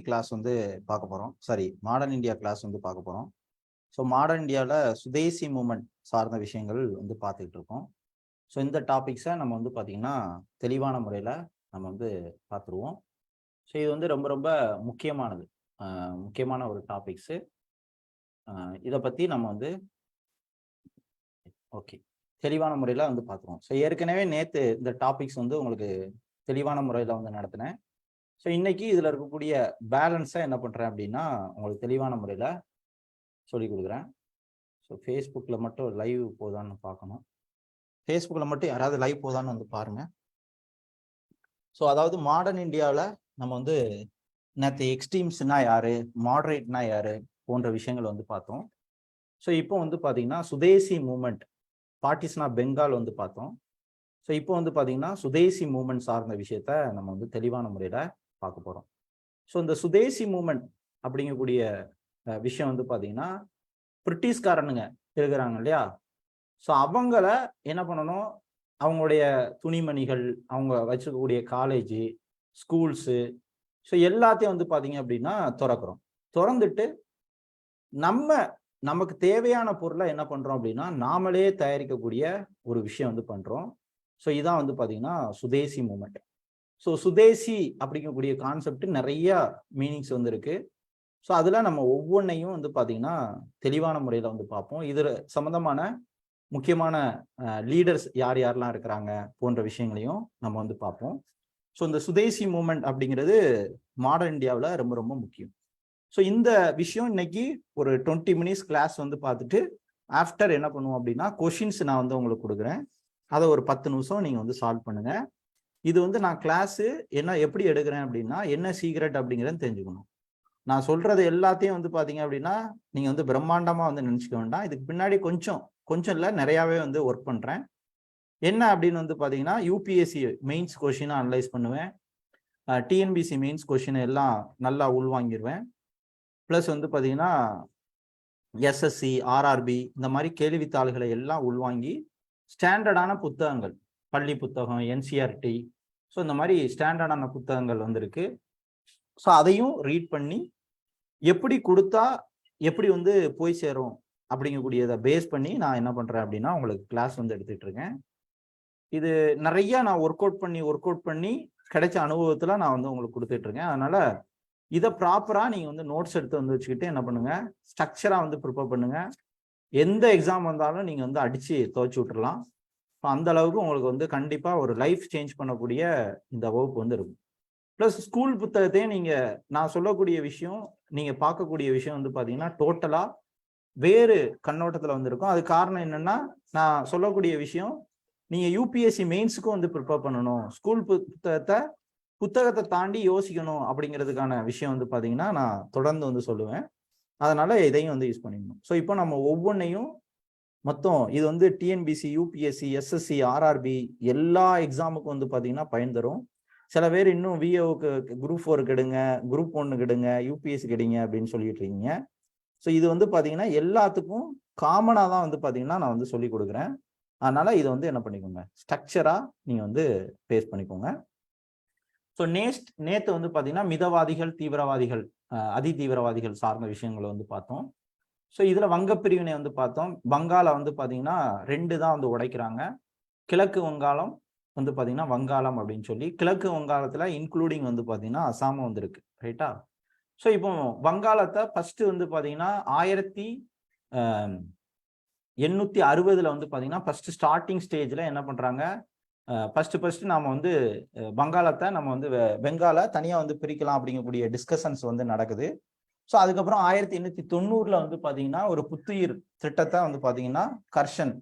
Class வந்து பார்க்க போகிறோம். சாரி, மாடர்ன் இந்தியா கிளாஸ் வந்து பார்க்க போகிறோம். ஸோ மாடர்ன் இந்தியாவில் சுதேசி மூமெண்ட் சார்ந்த விஷயங்கள் வந்து பார்த்துக்கிட்டு இருக்கோம். ஸோ இந்த டாபிக்ஸை நம்ம வந்து பார்த்திங்கன்னா தெளிவான முறையில் நம்ம வந்து பார்த்துருவோம். ஸோ இது வந்து ரொம்ப ரொம்ப முக்கியமானது, முக்கியமான ஒரு டாபிக்ஸு. இதை பற்றி நம்ம வந்து ஓகே தெளிவான முறையில் வந்து பார்த்துருவோம். ஸோ ஏற்கனவே நேற்று இந்த டாபிக்ஸ் வந்து உங்களுக்கு தெளிவான முறையில் வந்து நடத்தினேன். ஸோ இன்னைக்கு இதில் இருக்கக்கூடிய பேலன்ஸை என்ன பண்ணுறேன் அப்படின்னா உங்களுக்கு தெளிவான முறையில் சொல்லி கொடுக்குறேன். ஸோ ஃபேஸ்புக்கில் மட்டும் லைவ் போதான்னு பார்க்கணும். ஃபேஸ்புக்கில் மட்டும் யாராவது லைவ் போதான்னு வந்து பாருங்கள். ஸோ அதாவது மாடர்ன் இந்தியாவில் நம்ம வந்து நேற்று எக்ஸ்ட்ரீம்ஸ்னா யார், மாடரேட்னா யார் போன்ற விஷயங்கள் வந்து பார்த்தோம். ஸோ இப்போ வந்து பார்த்தீங்கன்னா சுதேசி மூமெண்ட், பார்ட்டிஷன் ஆஃப் பெங்கால் வந்து பார்த்தோம். ஸோ இப்போ வந்து பார்த்தீங்கன்னா சுதேசி மூமெண்ட் சார்ந்த விஷயத்த நம்ம வந்து தெளிவான முறையில் பார்க்க போகிறோம். ஸோ இந்த சுதேசி மூமெண்ட் அப்படிங்கக்கூடிய விஷயம் வந்து பார்த்தீங்கன்னா பிரிட்டிஷ்காரனுங்க இருக்கிறாங்க இல்லையா, ஸோ அவங்கள என்ன பண்ணணும், அவங்களுடைய துணிமணிகள், அவங்க வச்சுக்கக்கூடிய காலேஜு, ஸ்கூல்ஸு, ஸோ எல்லாத்தையும் வந்து பார்த்தீங்க அப்படின்னா திறந்துட்டு நமக்கு தேவையான பொருளை என்ன பண்ணுறோம் அப்படின்னா நாமளே தயாரிக்கக்கூடிய ஒரு விஷயம் வந்து பண்ணுறோம். ஸோ இதான் வந்து பார்த்தீங்கன்னா சுதேசி மூமெண்ட். ஸோ சுதேசி அப்படிங்கக்கூடிய கான்செப்ட் நிறைய மீனிங்ஸ் வந்து இருக்கு. ஸோ அதில் நம்ம ஒவ்வொன்றையும் வந்து பார்த்தீங்கன்னா தெளிவான முறையில் வந்து பார்ப்போம். இதில் சம்மந்தமான முக்கியமான லீடர்ஸ் யார் யாரெல்லாம் இருக்கிறாங்க போன்ற விஷயங்களையும் நம்ம வந்து பார்ப்போம். ஸோ இந்த சுதேசி மூமெண்ட் அப்படிங்கிறது மாடர்ன் இந்தியாவில் ரொம்ப ரொம்ப முக்கியம். ஸோ இந்த விஷயம் இன்னைக்கு ஒரு 20 மினிட்ஸ் கிளாஸ் வந்து பார்த்துட்டு ஆஃப்டர் என்ன பண்ணுவோம் அப்படின்னா கொஷின்ஸ் நான் வந்து உங்களுக்கு கொடுக்குறேன். அதை ஒரு 10 நிமிஷம் நீங்கள் வந்து சால்வ் பண்ணுங்க. இது வந்து நான் கிளாஸு எப்படி எடுக்கிறேன் அப்படின்னா என்ன சீக்ரெட் அப்படிங்கிறத தெரிஞ்சுக்கணும். நான் சொல்றது எல்லாத்தையும் வந்து பார்த்தீங்க அப்படின்னா நீங்கள் வந்து பிரம்மாண்டமாக வந்து நினச்சிக்க வேண்டாம். இதுக்கு பின்னாடி கொஞ்சம் இல்லை நிறையாவே வந்து ஒர்க் பண்ணுறேன். என்ன அப்படின்னு வந்து பார்த்தீங்கன்னா யூபிஎஸ்சி மெயின்ஸ் கொஷினை அனலைஸ் பண்ணுவேன், டிஎன்பிசி மெயின்ஸ் கொஷினை எல்லாம் நல்லா உள்வாங்கிடுவேன். ப்ளஸ் வந்து பார்த்தீங்கன்னா எஸ்எஸ்சி, ஆர்ஆர்பி இந்த மாதிரி கேள்வித்தாள்களை எல்லாம் உள்வாங்கி ஸ்டாண்டர்டான புத்தகங்கள், பள்ளி புத்தகம், என்சிஆர்டி, ஸோ இந்த மாதிரி ஸ்டாண்டர்டான புத்தகங்கள் வந்திருக்கு. ஸோ அதையும் ரீட் பண்ணி எப்படி கொடுத்தா எப்படி வந்து போய் சேரும் அப்படிங்கக்கூடியதை பேஸ் பண்ணி நான் என்ன பண்ணுறேன் அப்படின்னா உங்களுக்கு கிளாஸ் வந்து எடுத்துகிட்டு இருக்கேன். இது நிறைய நான் ஒர்க் அவுட் பண்ணி கிடைச்ச அனுபவத்தில் நான் வந்து உங்களுக்கு கொடுத்துட்ருக்கேன். அதனால் இதை ப்ராப்பராக நீங்கள் வந்து நோட்ஸ் எடுத்து வந்து வச்சுக்கிட்டு என்ன பண்ணுங்கள், ஸ்ட்ரக்சராக வந்து ப்ரிப்பேர் பண்ணுங்கள். எந்த எக்ஸாம் வந்தாலும் நீங்கள் வந்து அடித்து துவச்சி விட்டுறலாம். ஸோ அந்த அளவுக்கு உங்களுக்கு வந்து கண்டிப்பாக ஒரு லைஃப் சேஞ்ச் பண்ணக்கூடிய இந்த வகுப்பு வந்து இருக்கும். ப்ளஸ் ஸ்கூல் புத்தகத்தையும் நான் சொல்லக்கூடிய விஷயம், நீங்கள் பார்க்கக்கூடிய விஷயம் வந்து பார்த்தீங்கன்னா டோட்டலாக வேறு கண்ணோட்டத்தில் வந்திருக்கும். அது காரணம் என்னென்னா நான் சொல்லக்கூடிய விஷயம் நீங்கள் யூபிஎஸ்சி மெயின்ஸுக்கும் வந்து ப்ரிப்பேர் பண்ணணும், ஸ்கூல் புத்தகத்தை தாண்டி யோசிக்கணும் அப்படிங்கிறதுக்கான விஷயம் வந்து பார்த்தீங்கன்னா நான் தொடர்ந்து வந்து சொல்லுவேன். அதனால இதையும் வந்து யூஸ் பண்ணிக்கணும். ஸோ இப்போ நம்ம ஒவ்வொன்றையும் மொத்தம் இது வந்து டிஎன்பிசி, யூபிஎஸ்சி, எஸ்எஸ்சி, ஆர்ஆர்பி எல்லா எக்ஸாமுக்கும் வந்து பார்த்தீங்கன்னா பயன் தரும். சில பேர் இன்னும் விஏஓக்கு குரூப் 4 கெடுங்க, குரூப் 1 கெடுங்க, யூபிஎஸ்சி கெடுங்க அப்படின்னு சொல்லிட்டு இருக்கீங்க. ஸோ இது வந்து பார்த்தீங்கன்னா எல்லாத்துக்கும் காமனாக தான் வந்து பார்த்தீங்கன்னா நான் வந்து சொல்லி கொடுக்குறேன். அதனால இதை வந்து என்ன பண்ணிக்கோங்க, ஸ்ட்ரக்சராக நீங்கள் வந்து பேஸ் பண்ணிக்கோங்க. ஸோ நேற்று வந்து பார்த்தீங்கன்னா மிதவாதிகள், தீவிரவாதிகள், அதி தீவிரவாதிகள் சார்ந்த விஷயங்களை வந்து பார்த்தோம். ஸோ இதில் வங்க பிரிவினை வந்து பார்த்தோம். வங்காள வந்து பார்த்தீங்கன்னா 2 தான் வந்து உடைக்கிறாங்க. கிழக்கு வங்காளம் வந்து பார்த்தீங்கன்னா வங்காளம் அப்படின்னு சொல்லி, கிழக்கு வங்காளத்தில் இன்க்ளூடிங் வந்து பார்த்தீங்கன்னா அசாமும் வந்து இருக்கு, ரைட்டா? ஸோ இப்போ வங்காளத்தை ஃபர்ஸ்ட் வந்து பார்த்தீங்கன்னா 1860 வந்து பார்த்தீங்கன்னா ஃபர்ஸ்ட் ஸ்டார்டிங் ஸ்டேஜில் என்ன பண்ணுறாங்க, ஃபர்ஸ்ட் நாம வந்து வங்காளத்தை நம்ம வந்து பெங்காலை தனியாக வந்து பிரிக்கலாம் அப்படிங்கக்கூடிய டிஸ்கஷன்ஸ் வந்து நடக்குது. ஸோ அதுக்கப்புறம் 1890 வந்து பார்த்தீங்கன்னா ஒரு புத்துயிர் திட்டத்தை வந்து பார்த்தீங்கன்னா கர்ஷன்,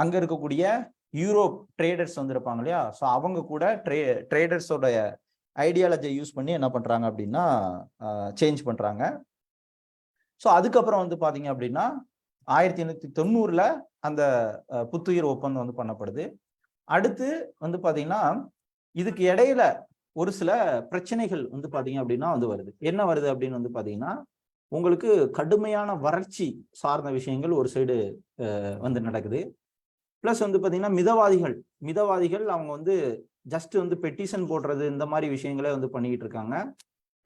அங்கே இருக்கக்கூடிய யூரோப் ட்ரேடர்ஸ் வந்து இருப்பாங்க இல்லையா, ஸோ அவங்க கூட ட்ரேடர்ஸோட ஐடியாலஜியை யூஸ் பண்ணி என்ன பண்ணுறாங்க அப்படின்னா சேஞ்ச் பண்ணுறாங்க. ஸோ அதுக்கப்புறம் வந்து பார்த்தீங்க அப்படின்னா 1890 அந்த புத்துயிர் ஒப்பந்தம் வந்து பண்ணப்படுது. அடுத்து வந்து பார்த்தீங்கன்னா இதுக்கு இடையில ஒரு சில பிரச்சனைகள் வந்து பார்த்தீங்க அப்படின்னா வந்து வருது. என்ன வருது அப்படின்னு வந்து பார்த்தீங்கன்னா உங்களுக்கு கடுமையான வறட்சி சார்ந்த விஷயங்கள் ஒரு சைடு வந்து நடக்குது. ப்ளஸ் வந்து பார்த்தீங்கன்னா மிதவாதிகள் அவங்க வந்து ஜஸ்ட் வந்து பெட்டிஷன் போடுறது இந்த மாதிரி விஷயங்களே வந்து பண்ணிக்கிட்டு இருக்காங்க.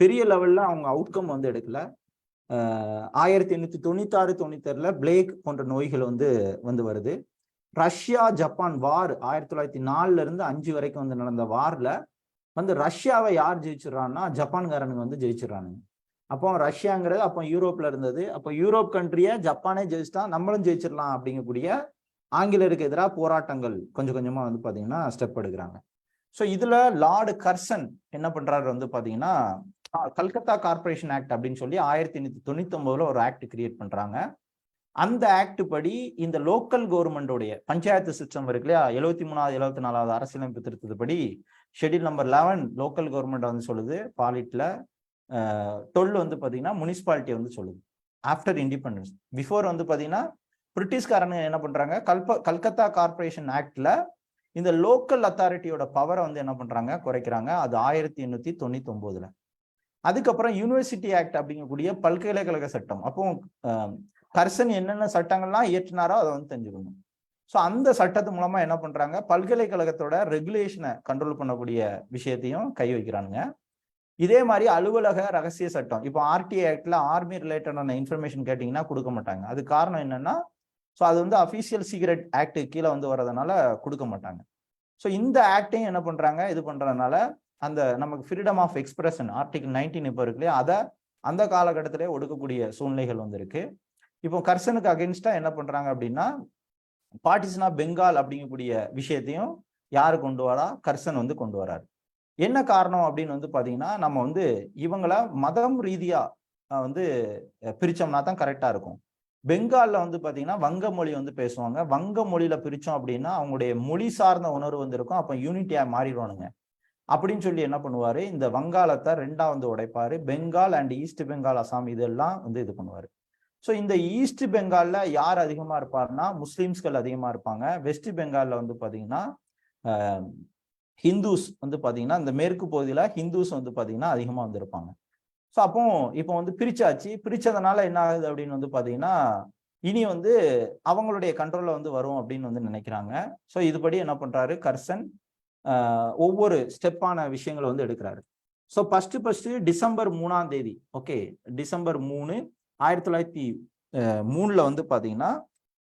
பெரிய லெவல்ல அவங்க அவுட்கம் வந்து எடுக்கல. 1896-97 பிளேக் போன்ற நோய்கள் வந்து வருது. ரஷ்யா ஜப்பான் வார் 1904 இருந்து 5 வரைக்கும் வந்து நடந்த வார்ல வந்து ரஷ்யாவை யார் ஜெயிச்சிடறான்னா ஜப்பான்காரனுங்க வந்து ஜெயிச்சிடறானுங்க. அப்போ ரஷ்யாங்கிறது அப்போ யூரோப்ல இருந்தது. அப்போ யூரோப் கண்ட்ரியை ஜப்பானே ஜெயிச்சிட்டா நம்மளும் ஜெயிச்சிடலாம் அப்படிங்கக்கூடிய ஆங்கிலேயருக்கு எதிராக போராட்டங்கள் கொஞ்சம் கொஞ்சமா வந்து பாத்தீங்கன்னா ஸ்டெப் எடுக்கிறாங்க. ஸோ இதுல லார்டு கர்சன் என்ன பண்றாரு வந்து பாத்தீங்கன்னா கல்கத்தா கார்பரேஷன் ஆக்ட் அப்படின்னு சொல்லி 1899 ஒரு ஆக்ட் கிரியேட் பண்றாங்க. அந்த ஆக்ட் படி இந்த லோக்கல் கவர்மெண்டோடைய பஞ்சாயத்து சிஸ்டம் இருக்கு இல்லையா, 73வது 74வது அரசியலமைப்பு திருத்தப்படி ஷெட்யூல் நம்பர் 11 லோக்கல் கவர்மெண்ட் வந்து சொல்லுது. பாலிட்ல 12 வந்து பாத்தீங்கன்னா முனிசிபாலிட்டி வந்து சொல்லுது. ஆஃப்டர் இண்டிபெண்டன்ஸ் பிஃபோர் வந்து பாத்தீங்கன்னா பிரிட்டிஷ்காரங்க என்ன பண்றாங்க, கல்கத்தா கார்பரேஷன் ஆக்ட்ல இந்த லோக்கல் அத்தாரிட்டியோட பவரை வந்து என்ன பண்றாங்க, குறைக்கிறாங்க. அது 1899. அதுக்கப்புறம் யூனிவர்சிட்டி ஆக்ட் அப்படிங்கக்கூடிய பல்கலைக்கழக சட்டம். அப்போ கர்சன் என்னென்ன சட்டங்கள்லாம் இயற்றினாரோ அதை வந்து தெரிஞ்சுக்கணும். ஸோ அந்த சட்டத்து மூலமா என்ன பண்றாங்க, பல்கலைக்கழகத்தோட ரெகுலேஷனை கண்ட்ரோல் பண்ணக்கூடிய விஷயத்தையும் கை வைக்கிறாங்க. இதே மாதிரி அலுவலக ரகசிய சட்டம். இப்போ ஆர்டிஐ ஆக்ட்ல ஆர்மி ரிலேட்டடான இன்ஃபர்மேஷன் கேட்டீங்கன்னா கொடுக்க மாட்டாங்க. அது காரணம் என்னன்னா, ஸோ அது வந்து அஃபீஷியல் சீக்ரெட் ஆக்ட் கீழே வந்து வர்றதுனால கொடுக்க மாட்டாங்க. ஸோ இந்த ஆக்டையும் என்ன பண்றாங்க, இது பண்றதுனால அந்த நமக்கு ஃப்ரீடம் ஆஃப் எக்ஸ்பிரஷன் ஆர்டிகல் 19 இப்போ இருக்கு இல்லையா, அதை அந்த காலகட்டத்திலே ஒடுக்கக்கூடிய சூழ்நிலைகள் வந்து இருக்கு. இப்போ கர்சனுக்கு அகென்ஸ்டா என்ன பண்றாங்க அப்படின்னா பார்ட்டிஷன் ஆஃப் பெங்கால் அப்படிங்கக்கூடிய விஷயத்தையும் யாரு கொண்டு வரா, கர்சன் வந்து கொண்டு வராரு. என்ன காரணம் அப்படின்னு வந்து பாத்தீங்கன்னா, நம்ம வந்து இவங்களை மதம் ரீதியா வந்து பிரிச்சோம்னா தான் கரெக்டா இருக்கும். பெங்கால்ல வந்து பாத்தீங்கன்னா வங்க மொழி வந்து பேசுவாங்க. வங்க மொழியில பிரிச்சோம் அப்படின்னா அவங்களுடைய மொழி சார்ந்த உணர்வு வந்து இருக்கும். அப்ப யூனிட்டியா மாறிடுவானுங்க அப்படின்னு சொல்லி என்ன பண்ணுவாரு, இந்த வங்காளத்தை 2ஆ வந்து உடைப்பாரு. பெங்கால் அண்ட் ஈஸ்ட் பெங்கால், அசாம் இதெல்லாம் வந்து இது பண்ணுவாரு. ஸோ இந்த ஈஸ்ட் பெங்கால்ல யார் அதிகமா இருப்பாருன்னா முஸ்லிம்ஸ்கள் அதிகமா இருப்பாங்க. வெஸ்ட் பெங்கால்ல வந்து பாத்தீங்கன்னா ஹிந்துஸ் வந்து பாத்தீங்கன்னா இந்த மேற்கு பகுதியில ஹிந்துஸ் வந்து பாத்தீங்கன்னா அதிகமா வந்து இருப்பாங்க. ஸோ அப்போ இப்போ வந்து பிரிச்சாச்சு. பிரிச்சதுனால என்ன ஆகுது அப்படின்னு வந்து பாத்தீங்கன்னா இனி வந்து அவங்களுடைய கண்ட்ரோல்ல வந்து வரும் அப்படின்னு வந்து நினைக்கிறாங்க. ஸோ இதுபடி என்ன பண்றாரு கர்சன், ஒவ்வொரு ஸ்டெப்பான விஷயங்களை வந்து எடுக்கிறாரு. ஸோ ஃபர்ஸ்ட் டிசம்பர் 3ஆம் தேதி, ஓகே, டிசம்பர் 3, 1903 வந்து பாத்தீங்கன்னா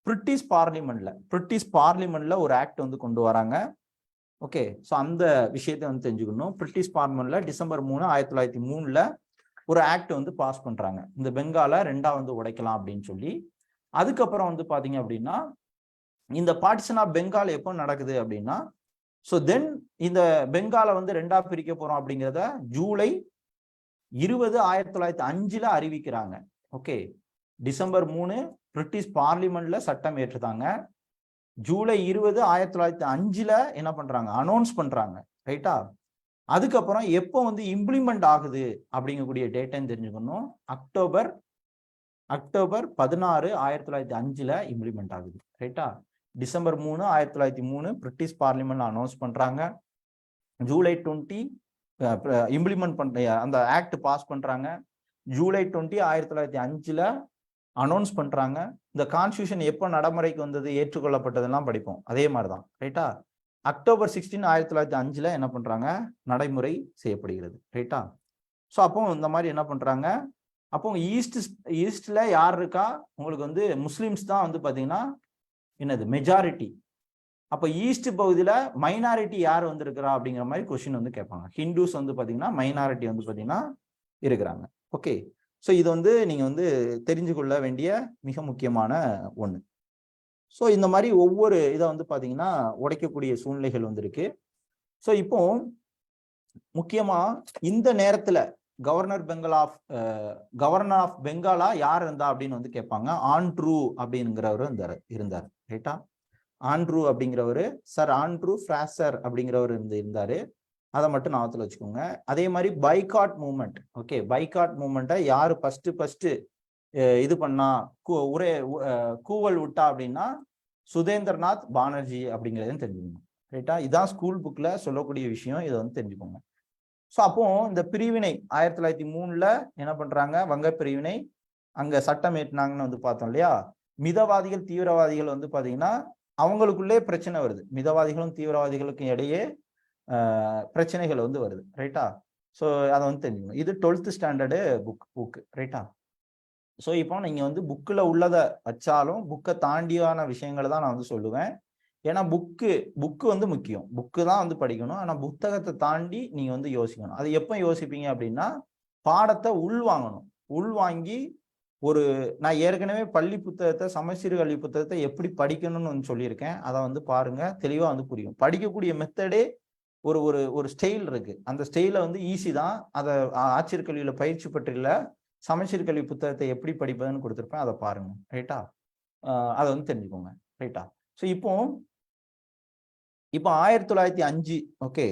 பிரிட்டிஷ் பார்லிமெண்ட்ல ஒரு ஆக்ட் வந்து கொண்டு வராங்க. ஓகே, ஸோ அந்த விஷயத்தை வந்து தெரிஞ்சுக்கணும். பிரிட்டிஷ் பார்லிமெண்ட்ல டிசம்பர் 3, 1903 ஒரு ஆக்ட் வந்து பாஸ் பண்றாங்க. இந்த பெங்காலை 2ஆ வந்து உடைக்கலாம் அப்படின்னு சொல்லி. அதுக்கப்புறம் வந்து பாத்தீங்க அப்படின்னா இந்த பார்ட்டிஷன் ஆஃப் பெங்கால் எப்போ நடக்குது அப்படின்னா, ஸோ தென் இந்த பெங்காலை வந்து 2ஆ பிரிக்க போறோம் அப்படிங்கிறத ஜூலை 20, 1905 அறிவிக்கிறாங்க. ஓகே, டிசம்பர் 3 பிரிட்டிஷ் பார்லிமெண்ட்ல சட்டம் ஏற்றுதாங்க. ஜூலை 20, 1905 என்ன பண்றாங்க, அனௌன்ஸ் பண்றாங்க. ரைட்டா? அதுக்கப்புறம் எப்போ வந்து இம்ப்ளிமெண்ட் ஆகுது அப்படிங்கக்கூடிய டேட்டையும் தெரிஞ்சுக்கணும். அக்டோபர் 16, 1905 இம்ப்ளிமெண்ட் ஆகுது. ரைட்டா? டிசம்பர் 3, 1903 பிரிட்டிஷ் பார்லிமெண்ட் அனௌன்ஸ் பண்றாங்க. ஜூலை 20 இம்ப்ளிமெண்ட் பண்ண அந்த ஆக்ட் பாஸ் பண்றாங்க. ஜூலை 20, 1905 அனௌன்ஸ் பண்றாங்க. இந்த கான்ஸ்டியூஷன் எப்போ நடைமுறைக்கு வந்தது, ஏற்றுக்கொள்ளப்பட்டதெல்லாம் படிப்போம். அதே மாதிரிதான். ரைட்டா? அக்டோபர் 16, 1905 என்ன பண்றாங்க, நடைமுறை செய்யப்படுகிறது. ரைட்டா? ஸோ அப்போ இந்த மாதிரி என்ன பண்றாங்க, அப்போ ஈஸ்ட்ல யார் இருக்கா, உங்களுக்கு வந்து முஸ்லிம்ஸ் தான் வந்து பாத்தீங்கன்னா என்னது மெஜாரிட்டி. அப்போ ஈஸ்ட் பகுதியில மைனாரிட்டி யார் வந்து இருக்கிறா அப்படிங்கிற மாதிரி கொஸ்டின் வந்து கேட்பாங்க. ஹிந்துஸ் வந்து பாத்தீங்கன்னா மைனாரிட்டி வந்து பாத்தீங்கன்னா இருக்கிறாங்க. ஓகே, ஸோ இது வந்து நீங்க வந்து தெரிஞ்சு கொள்ள வேண்டிய மிக முக்கியமான ஒண்ணு. ஸோ இந்த மாதிரி ஒவ்வொரு இதை வந்து பாத்தீங்கன்னா உடைக்கக்கூடிய சூழ்நிலைகள் வந்து இருக்கு. ஸோ இப்போ முக்கியமா இந்த நேரத்துல கவர்னர் ஆஃப் பெங்காலா யார் இருந்தா அப்படின்னு வந்து கேட்பாங்க. ஆண்ட்ரூ அப்படிங்கிறவர் இருந்தார். ரைட்டா? ஆண்ட்ரூ அப்படிங்கிறவர், சர் ஆண்ட்ரூ ஃப்ராசர் அப்படிங்கிறவர் இருந்தாரு. அதை மட்டும் ஞாபகத்தில் வச்சுக்கோங்க. அதே மாதிரி பைகாட் மூவ்மெண்ட். ஓகே, பைகாட் மூவ்மெண்ட்டை யாரு ஃபர்ஸ்ட் இது பண்ணா, கூவல் விட்டா அப்படின்னா சுதேந்திரநாத் பானர்ஜி அப்படிங்கிறதையும் தெரிஞ்சுக்கணும். ரைட்டா? இதான் ஸ்கூல் புக்ல சொல்லக்கூடிய விஷயம். இதை வந்து தெரிஞ்சுக்கோங்க. ஸோ அப்போ இந்த பிரிவினை 1903 என்ன பண்றாங்க, வங்க பிரிவினை அங்க சட்டம் ஏற்றினாங்கன்னு வந்து பார்த்தோம் இல்லையா. மிதவாதிகள் தீவிரவாதிகள் வந்து பாத்தீங்கன்னா அவங்களுக்குள்ளே பிரச்சனை வருது. மிதவாதிகளும் தீவிரவாதிகளுக்கும் இடையே பிரச்சனைகள் வந்து வருது. ரைட்டா? ஸோ அதை வந்து தெரிஞ்சுக்கணும். இது 12th ஸ்டாண்டர்டு புக்கு ரைட்டா. ஸோ இப்போ நீங்கள் வந்து புக்கில் உள்ளதை வச்சாலும் புக்கை தாண்டியான விஷயங்களை தான் நான் வந்து சொல்லுவேன். ஏன்னா புக்கு வந்து முக்கியம், புக்கு தான் வந்து படிக்கணும். ஆனால் புத்தகத்தை தாண்டி நீங்கள் வந்து யோசிக்கணும். அது எப்போ யோசிப்பீங்க அப்படின்னா பாடத்தை உள்வாங்கணும். உள்வாங்கி நான் ஏற்கனவே பள்ளி புத்தகத்தை, சமச்சீர் கல்வி புத்தகத்தை எப்படி படிக்கணும்னு வந்து சொல்லியிருக்கேன். அதை வந்து பாருங்க, தெளிவாக வந்து புரியும். படிக்கக்கூடிய மெத்தடே ஒரு ஒரு ஒரு ஸ்டைல் இருக்கு. அந்த ஸ்டைல வந்து ஈஸி தான். அதை ஆட்சியர் கல்வியில பயிற்சி பெற்றில சமச்சீர் கல்வி புத்தகத்தை எப்படி படிப்பதுன்னு கொடுத்துருப்பேன். அதை பாருங்க ரைட்டா. அதை வந்து தெரிஞ்சுக்கோங்க ரைட்டா. ஸோ இப்போ 1905 ஓகே,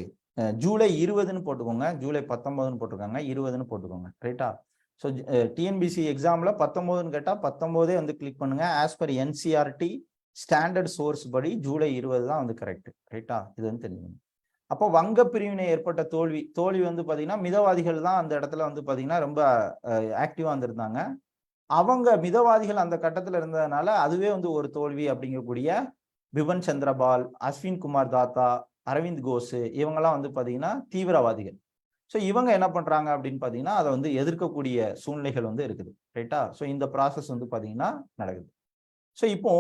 ஜூலை 20ன்னு போட்டுக்கோங்க. ஜூலை 19ன்னு போட்டிருக்காங்க, 20ன்னு போட்டுக்கோங்க ரைட்டா. ஸோ டிஎன்பிசி எக்ஸாமில் 19ன்னு கேட்டால் 19 வந்து கிளிக் பண்ணுங்க. As per NCERT standard source படி ஜூலை 20 தான் வந்து கரெக்ட் ரைட்டா. இது வந்து தெரிஞ்சுக்கணும். அப்போ வங்க பிரிவினை ஏற்பட்ட தோல்வி வந்து பார்த்தீங்கன்னா மிதவாதிகள் தான் அந்த இடத்துல வந்து பார்த்தீங்கன்னா ரொம்ப ஆக்டிவாக இருந்திருந்தாங்க. அவங்க மிதவாதிகள் அந்த கட்டத்தில் இருந்ததுனால அதுவே வந்து ஒரு தோல்வி அப்படிங்கக்கூடிய பிபன் சந்திரபால், அஸ்வின் குமார் தாத்தா, அரவிந்த் கோஸ் இவங்கெல்லாம் வந்து பார்த்தீங்கன்னா தீவிரவாதிகள். ஸோ இவங்க என்ன பண்ணுறாங்க அப்படின்னு பார்த்தீங்கன்னா அதை வந்து எதிர்க்கக்கூடிய சூழ்நிலைகள் வந்து இருக்குது ரைட்டா. ஸோ இந்த ப்ராசஸ் வந்து பார்த்தீங்கன்னா நடக்குது. ஸோ இப்போ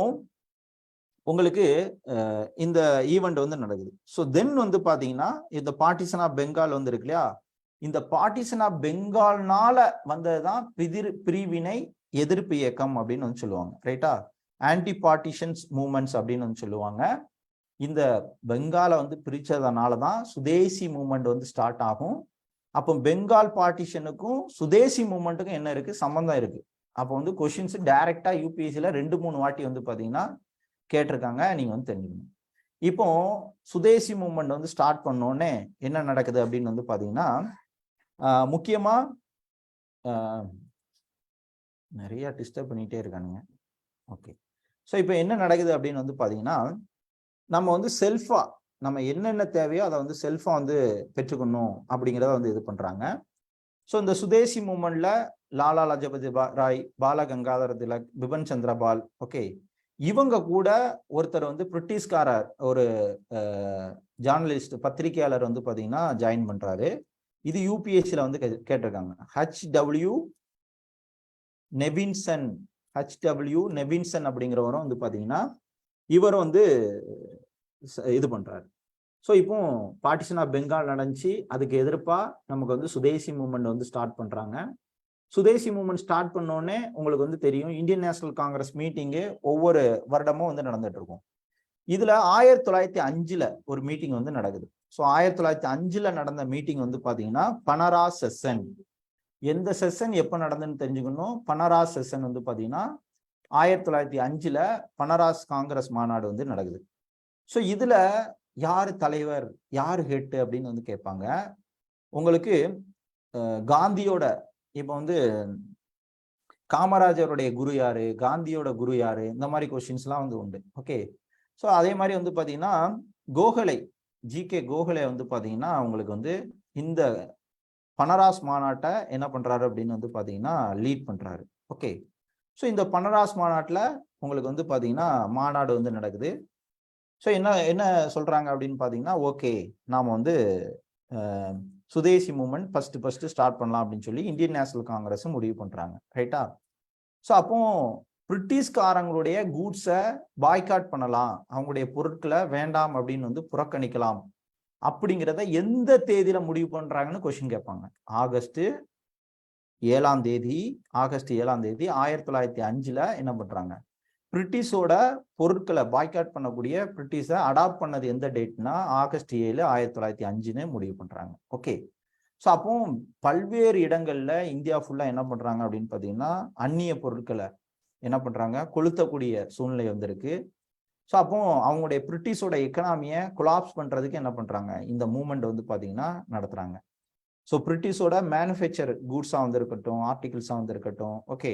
உங்களுக்கு இந்த ஈவெண்ட் வந்து நடக்குது. ஸோ தென் வந்து பார்த்தீங்கன்னா இந்த பார்ட்டிஷன் ஆஃப் பெங்கால் வந்து இருக்கு இல்லையா, இந்த பார்ட்டிஷன் ஆஃப் பெங்கால்னால வந்தது தான் பிரிவினை எதிர்ப்பு இயக்கம் அப்படின்னு வந்து சொல்லுவாங்க ரைட்டா. ஆன்டி பார்ட்டிஷன்ஸ் மூவ்மெண்ட்ஸ் அப்படின்னு வந்து சொல்லுவாங்க. இந்த பெங்காலை வந்து பிரிச்சதுனால தான் சுதேசி மூவ்மெண்ட் வந்து ஸ்டார்ட் ஆகும். அப்போ பெங்கால் பார்ட்டிஷனுக்கும் சுதேசி மூவ்மெண்ட்டுக்கும் என்ன இருக்கு, சம்பந்தம் இருக்கு. அப்போ வந்து கொஸ்டின்ஸ் டைரக்டா யூபிஎஸ்சில 2-3 வாட்டி வந்து பாத்தீங்கன்னா கேட்டிருக்காங்க, நீங்க வந்து தெரிஞ்சுக்கணும். இப்போ சுதேசி மூவ்மெண்ட் வந்து ஸ்டார்ட் பண்ணோடனே என்ன நடக்குது அப்படின்னு வந்து பாத்தீங்கன்னா முக்கியமா நிறைய டிஸ்டர்ப் பண்ணிட்டே இருக்கானுங்க. ஓகே, ஸோ இப்போ என்ன நடக்குது அப்படின்னு வந்து பாத்தீங்கன்னா நம்ம வந்து செல்ஃபா நம்ம என்னென்ன தேவையோ அதை வந்து செல்ஃபா வந்து பெற்றுக்கணும் அப்படிங்கிறத வந்து இது பண்றாங்க. ஸோ இந்த சுதேசி மூவ்மெண்ட்ல லாலா லஜபதி ராய், பால கங்காதர திலக், பிபன் சந்திரபால் ஓகே இவங்க கூட ஒருத்தர் வந்து பிரிட்டிஷ்காரர் ஒரு ஜேர்னலிஸ்ட் பத்திரிகையாளர் வந்து பாத்தீங்கன்னா ஜாயின் பண்றாரு. இது யூபிஎஸ்சில வந்து கேட்டிருக்காங்க. HW நெபின்சன் அப்படிங்கிறவரும் வந்து பாத்தீங்கன்னா இவர் வந்து இது பண்றாரு. ஸோ இப்போ பார்ட்டிஷன் ஆஃப் பெங்கால் நடந்துச்சு, அதுக்கு எதிர்ப்பா நமக்கு வந்து சுதேசி மூவ்மெண்ட் வந்து ஸ்டார்ட் பண்றாங்க. சுதேசி மூவ்மெண்ட் ஸ்டார்ட் பண்ணோடனே உங்களுக்கு வந்து தெரியும் இந்தியன் நேஷனல் காங்கிரஸ் மீட்டிங்கு ஒவ்வொரு வருடமும் வந்து நடந்துட்டு இருக்கும். இதுல 1905 ஒரு மீட்டிங் வந்து நடக்குது. ஸோ 1905 நடந்த மீட்டிங் வந்து பாத்தீங்கன்னா பனரா செஷன். எந்த செஷன் எப்ப நடந்ததுன்னு தெரிஞ்சுக்கணும். பனரா செஷன் வந்து பாத்தீங்கன்னா 1905 பனராஸ் காங்கிரஸ் மாநாடு வந்து நடக்குது. ஸோ இதுல யாரு தலைவர், யாரு ஹெட் அப்படின்னு வந்து கேட்பாங்க. உங்களுக்கு காந்தியோட இப்போ வந்து காமராஜருடைய குரு யாரு, காந்தியோட குரு யாரு, இந்த மாதிரி கொஸ்டின்ஸ்லாம் வந்து உண்டு. ஓகே, ஸோ அதே மாதிரி வந்து பாத்தீங்கன்னா கோகலே, GK கோகலே வந்து பாத்தீங்கன்னா உங்களுக்கு வந்து இந்த பனராஸ் மாநாட்டை என்ன பண்றாரு அப்படின்னு வந்து பாத்தீங்கன்னா லீட் பண்றாரு. ஓகே, ஸோ இந்த பனராஸ் மாநாட்டில் உங்களுக்கு வந்து பாத்தீங்கன்னா மாநாடு வந்து நடக்குது. ஸோ என்ன சொல்றாங்க அப்படின்னு பாத்தீங்கன்னா ஓகே நாம வந்து சுதேசி மூவ்மெண்ட் ஃபர்ஸ்ட் ஸ்டார்ட் பண்ணலாம் அப்படின்னு சொல்லி இந்தியன் நேஷனல் காங்கிரஸ் முடிவு பண்றாங்க ரைட்டா. ஸோ அப்போ பிரிட்டிஷ்காரங்களுடைய கூட்ஸை பாய்காட் பண்ணலாம், அவங்களுடைய பொருட்களை வேண்டாம் அப்படின்னு வந்து புறக்கணிக்கலாம் அப்படிங்கிறத எந்த தேதியில முடிவு பண்றாங்கன்னு கொஸ்டின் கேட்பாங்க. ஆகஸ்ட் 7ஆம் தேதி 1905 என்ன பண்றாங்க, பிரிட்டிஷோட பொருட்களை பாய்காட் பண்ணக்கூடிய பிரிட்டிஷை அடாப்ட் பண்ணது எந்த டேட்னா ஆகஸ்ட் 7, 1905 முடிவு பண்றாங்க. ஓகே, ஸோ அப்போ பல்வேறு இடங்கள்ல இந்தியா ஃபுல்லா என்ன பண்றாங்க அப்படின்னு பாத்தீங்கன்னா அந்நிய பொருட்களை என்ன பண்றாங்க, கொளுத்தக்கூடிய சூழ்நிலை வந்திருக்கு. ஸோ அப்போ அவங்களுடைய பிரிட்டிஷோட எக்கனாமியை கொலாப்ஸ் பண்றதுக்கு என்ன பண்றாங்க, இந்த மூவ்மெண்ட் வந்து பாத்தீங்கன்னா நடத்துறாங்க. ஸோ பிரிட்டிஷோட மேனுஃபேக்சர் கூட்ஸா வந்து இருக்கட்டும், ஆர்டிகிள்ஸா வந்து இருக்கட்டும், ஓகே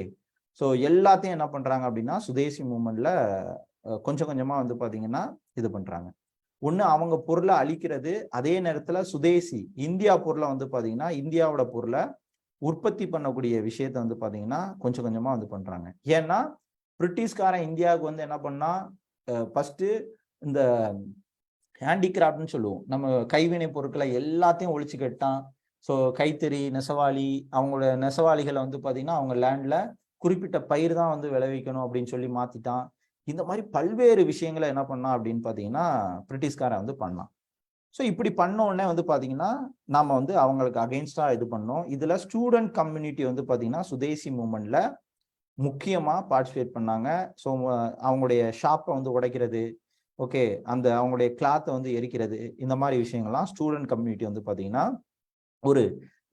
ஸோ எல்லாத்தையும் என்ன பண்றாங்க அப்படின்னா சுதேசி மூவ்மெண்ட்ல கொஞ்சம் கொஞ்சமா வந்து பாத்தீங்கன்னா இது பண்றாங்க. ஒண்ணு அவங்க பொருளை அழிக்கிறது, அதே நேரத்துல சுதேசி இந்தியா பொருளை வந்து பாத்தீங்கன்னா இந்தியாவோட பொருளை உற்பத்தி பண்ணக்கூடிய விஷயத்த வந்து பாத்தீங்கன்னா கொஞ்சம் கொஞ்சமா வந்து பண்றாங்க. ஏன்னா பிரிட்டிஷ்காரன் இந்தியாவுக்கு வந்து என்ன பண்ணா ஃபர்ஸ்ட் இந்த ஹேண்டிகிராஃப்ட்னு சொல்லுவோம், நம்ம கைவினை பொருட்களை எல்லாத்தையும் ஒழிச்சு கட்டான். ஸோ கைத்தறி நெசவாளி, அவங்களோட நெசவாளிகளை வந்து பார்த்தீங்கன்னா அவங்க லேண்ட்ல குறிப்பிட்ட பயிர் தான் வந்து விளைவிக்கணும் அப்படின்னு சொல்லி மாத்திட்டான். இந்த மாதிரி பல்வேறு விஷயங்களை என்ன பண்ணான் அப்படின்னு பார்த்தீங்கன்னா பிரிட்டிஷ்காரன் வந்து பண்ணான். ஸோ இப்படி பண்ண உடனே வந்து பார்த்தீங்கன்னா நம்ம வந்து அவங்களுக்கு அகெயின்ஸ்டா இது பண்ணோம். இதுல ஸ்டூடெண்ட் கம்யூனிட்டி வந்து பார்த்தீங்கன்னா சுதேசி மூவ்மெண்ட்ல முக்கியமா பார்ட்டிசிபேட் பண்ணாங்க. ஸோ அவங்களுடைய ஷாப்பை வந்து உடைக்கிறது, ஓகே, அந்த அவங்களுடைய கிளாத்தை வந்து எரிக்கிறது, இந்த மாதிரி விஷயங்கள்லாம் ஸ்டூடெண்ட் கம்யூனிட்டி வந்து பார்த்தீங்கன்னா ஒரு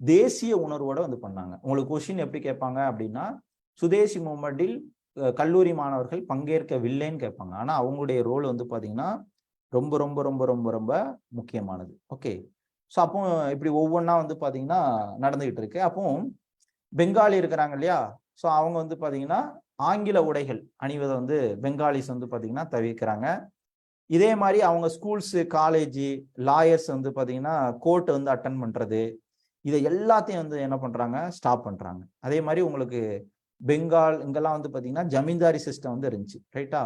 தேசிய உணர்வோட வந்து பண்ணாங்க. உங்களுக்கு கொஸ்டின் எப்படி கேட்பாங்க அப்படின்னா, சுதேசி மூவ்மெண்டில் கல்லூரி மாணவர்கள் பங்கேற்கவில்லைன்னு கேட்பாங்க. ஆனா அவங்களுடைய ரோல் வந்து பார்த்தீங்கன்னா ரொம்ப ரொம்ப ரொம்ப ரொம்ப ரொம்ப முக்கியமானது. ஓகே, ஸோ அப்போ இப்படி ஒவ்வொன்றா வந்து பார்த்தீங்கன்னா நடந்துகிட்டு இருக்கு. அப்போ பெங்காலி இருக்கிறாங்க இல்லையா, ஸோ அவங்க வந்து பார்த்தீங்கன்னா ஆங்கில உடைகள் அணிவதை வந்து பெங்காலிஸ் வந்து பார்த்தீங்கன்னா தவிர்க்கிறாங்க. இதே மாதிரி அவங்க ஸ்கூல்ஸு, காலேஜ், லாயர்ஸ் வந்து பார்த்தீங்கன்னா கோர்ட் வந்து அட்டன் பண்ணுறது, இதை எல்லாத்தையும் வந்து என்ன பண்ணுறாங்க, ஸ்டாப் பண்ணுறாங்க. அதே மாதிரி உங்களுக்கு பெங்கால் இங்கெல்லாம் வந்து பார்த்தீங்கன்னா ஜமீன்தாரி சிஸ்டம் வந்து இருந்துச்சு, ரைட்டா?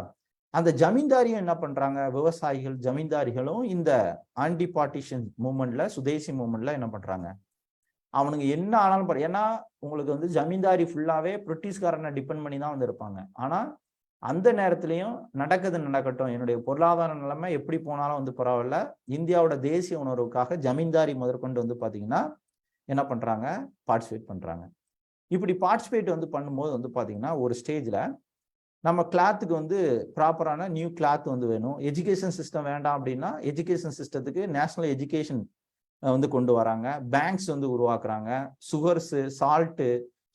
அந்த ஜமீன்தாரியும் என்ன பண்ணுறாங்க, விவசாயிகள் ஜமீன்தாரிகளும் இந்த ஆன்டி பார்ட்டிஷன் மூவ்மெண்ட்ல, சுதேசி மூவ்மெண்ட்ல என்ன பண்ணுறாங்க, அவனுங்க என்ன ஆனாலும் ஏன்னா உங்களுக்கு வந்து ஜமீன்தாரி ஃபுல்லாவே பிரிட்டிஷ்காரனை டிபெண்ட் பண்ணி தான் வந்து இருப்பாங்க. ஆனா அந்த நேரத்திலையும் நடக்கட்டும், என்னுடைய பொருளாதார நிலைமை எப்படி போனாலும் வந்து பரவாயில்ல, இந்தியாவோட தேசிய உணர்வுக்காக ஜமீன்தாரி முதற்கொண்டு வந்து பாத்தீங்கன்னா என்ன பண்றாங்க, பார்ட்டிசிபேட் பண்றாங்க. இப்படி பார்ட்டிசிபேட் வந்து பண்ணும்போது வந்து பாத்தீங்கன்னா ஒரு ஸ்டேஜ்ல நம்ம கிளாத்துக்கு வந்து ப்ராப்பரான நியூ கிளாத் வந்து வேணும். எஜுகேஷன் சிஸ்டம் வேண்டாம் அப்படின்னா எஜுகேஷன் சிஸ்டத்துக்கு நேஷனல் எஜுகேஷன் வந்து கொண்டு வராங்க. பேங்க்ஸ் வந்து உருவாக்குறாங்க. Sugars, salt,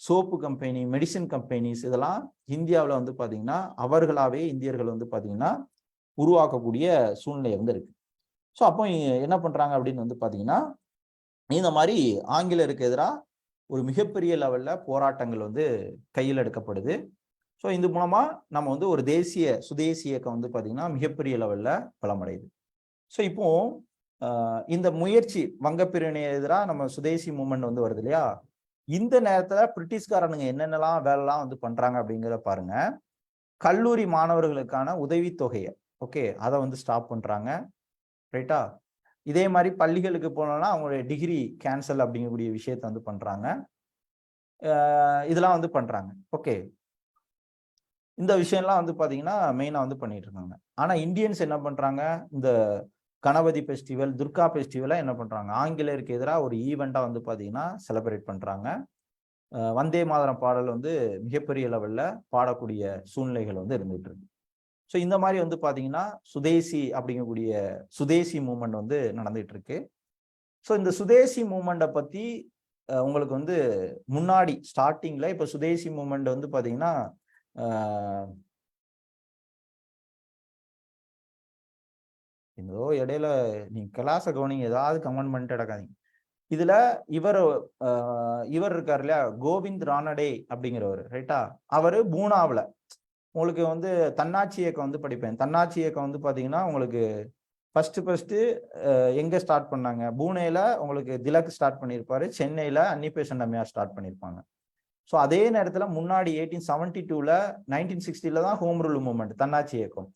soap company, medicine companies, இதெல்லாம் இந்தியாவில் வந்து பார்த்தீங்கன்னா அவர்களாவே இந்தியர்கள் வந்து பார்த்தீங்கன்னா உருவாக்கக்கூடிய சூழ்நிலை வந்து இருக்கு. ஸோ அப்போ என்ன பண்றாங்க அப்படின்னு வந்து பார்த்தீங்கன்னா இந்த மாதிரி ஆங்கிலேயருக்கு எதிராக ஒரு மிகப்பெரிய லெவல்ல போராட்டங்கள் வந்து கையில் எடுக்கப்படுது. ஸோ இது மூலமா நம்ம வந்து ஒரு சுதேசி இயக்கம் வந்து பார்த்தீங்கன்னா மிகப்பெரிய லெவல்ல பலமடையுது. ஸோ இப்போ இந்த முயற்சி வங்கப்பிரிவினை எதிராக நம்ம சுதேசி மூவ்மெண்ட் வந்து வருது இல்லையா, இந்த நேரத்துல பிரிட்டிஷ்காரனுங்க என்னென்னலாம் வேலைலாம் வந்து பண்றாங்க அப்படிங்கிறத பாருங்க. கல்லூரி மாணவர்களுக்கான உதவித்தொகையை, ஓகே, அதை வந்து ஸ்டாப் பண்றாங்க, ரைட்டா? இதே மாதிரி பள்ளிகளுக்கு போனோம்னா அவங்களுடைய டிகிரி கேன்சல் அப்படிங்கக்கூடிய விஷயத்த வந்து பண்றாங்க. இதெல்லாம் வந்து பண்றாங்க. ஓகே, இந்த விஷயம்லாம் வந்து பாத்தீங்கன்னா மெயினா வந்து பண்ணிட்டு இருக்காங்க. ஆனா இந்தியன்ஸ் என்ன பண்றாங்க, இந்த கணபதி ஃபெஸ்டிவல், துர்கா ஃபெஸ்டிவலை என்ன பண்றாங்க, ஆங்கிலேயருக்கு எதிராக ஒரு ஈவெண்டா வந்து பாத்தீங்கன்னா செலிப்ரேட் பண்றாங்க. வந்தே மாதரம் பாடல் வந்து மிகப்பெரிய லெவல்ல பாடக்கூடிய சூழ்நிலைகள் வந்து இருந்துட்டு இருக்கு. ஸோ இந்த மாதிரி வந்து பாத்தீங்கன்னா சுதேசி அப்படிங்கக்கூடிய சுதேசி மூவ்மெண்ட் வந்து நடந்துட்டு இருக்கு. ஸோ இந்த சுதேசி மூவ்மெண்ட்டை பத்தி உங்களுக்கு வந்து முன்னாடி ஸ்டார்டிங்ல இப்ப சுதேசி மூவ்மெண்ட் வந்து பாத்தீங்கன்னா ஏதோ இடையில நீங்க கிளாஸை கவனிங்க, ஏதாவது கமெண்ட் பண்ணிட்டு நடக்காதீங்க. இதுல இவர் இருக்காரு இல்லையா, கோவிந்த் ரானடே அப்படிங்கிறவர், ரைட்டா? அவரு பூனாவில் உங்களுக்கு வந்து தன்னாட்சி இயக்கம் வந்து படிப்பேன். தன்னாட்சி இயக்கம் வந்து பாத்தீங்கன்னா உங்களுக்கு ஃபர்ஸ்ட் எங்க ஸ்டார்ட் பண்ணாங்க, பூனேல உங்களுக்கு திலக் ஸ்டார்ட் பண்ணியிருப்பாரு, சென்னையில அன்னிபெசன்ட் அம்மையார் ஸ்டார்ட் பண்ணியிருப்பாங்க. ஸோ அதே நேரத்துல முன்னாடி 1872ல 1960ல தான் ஹோம் ரூல் மூவ்மெண்ட், தன்னாட்சி இயக்கம்.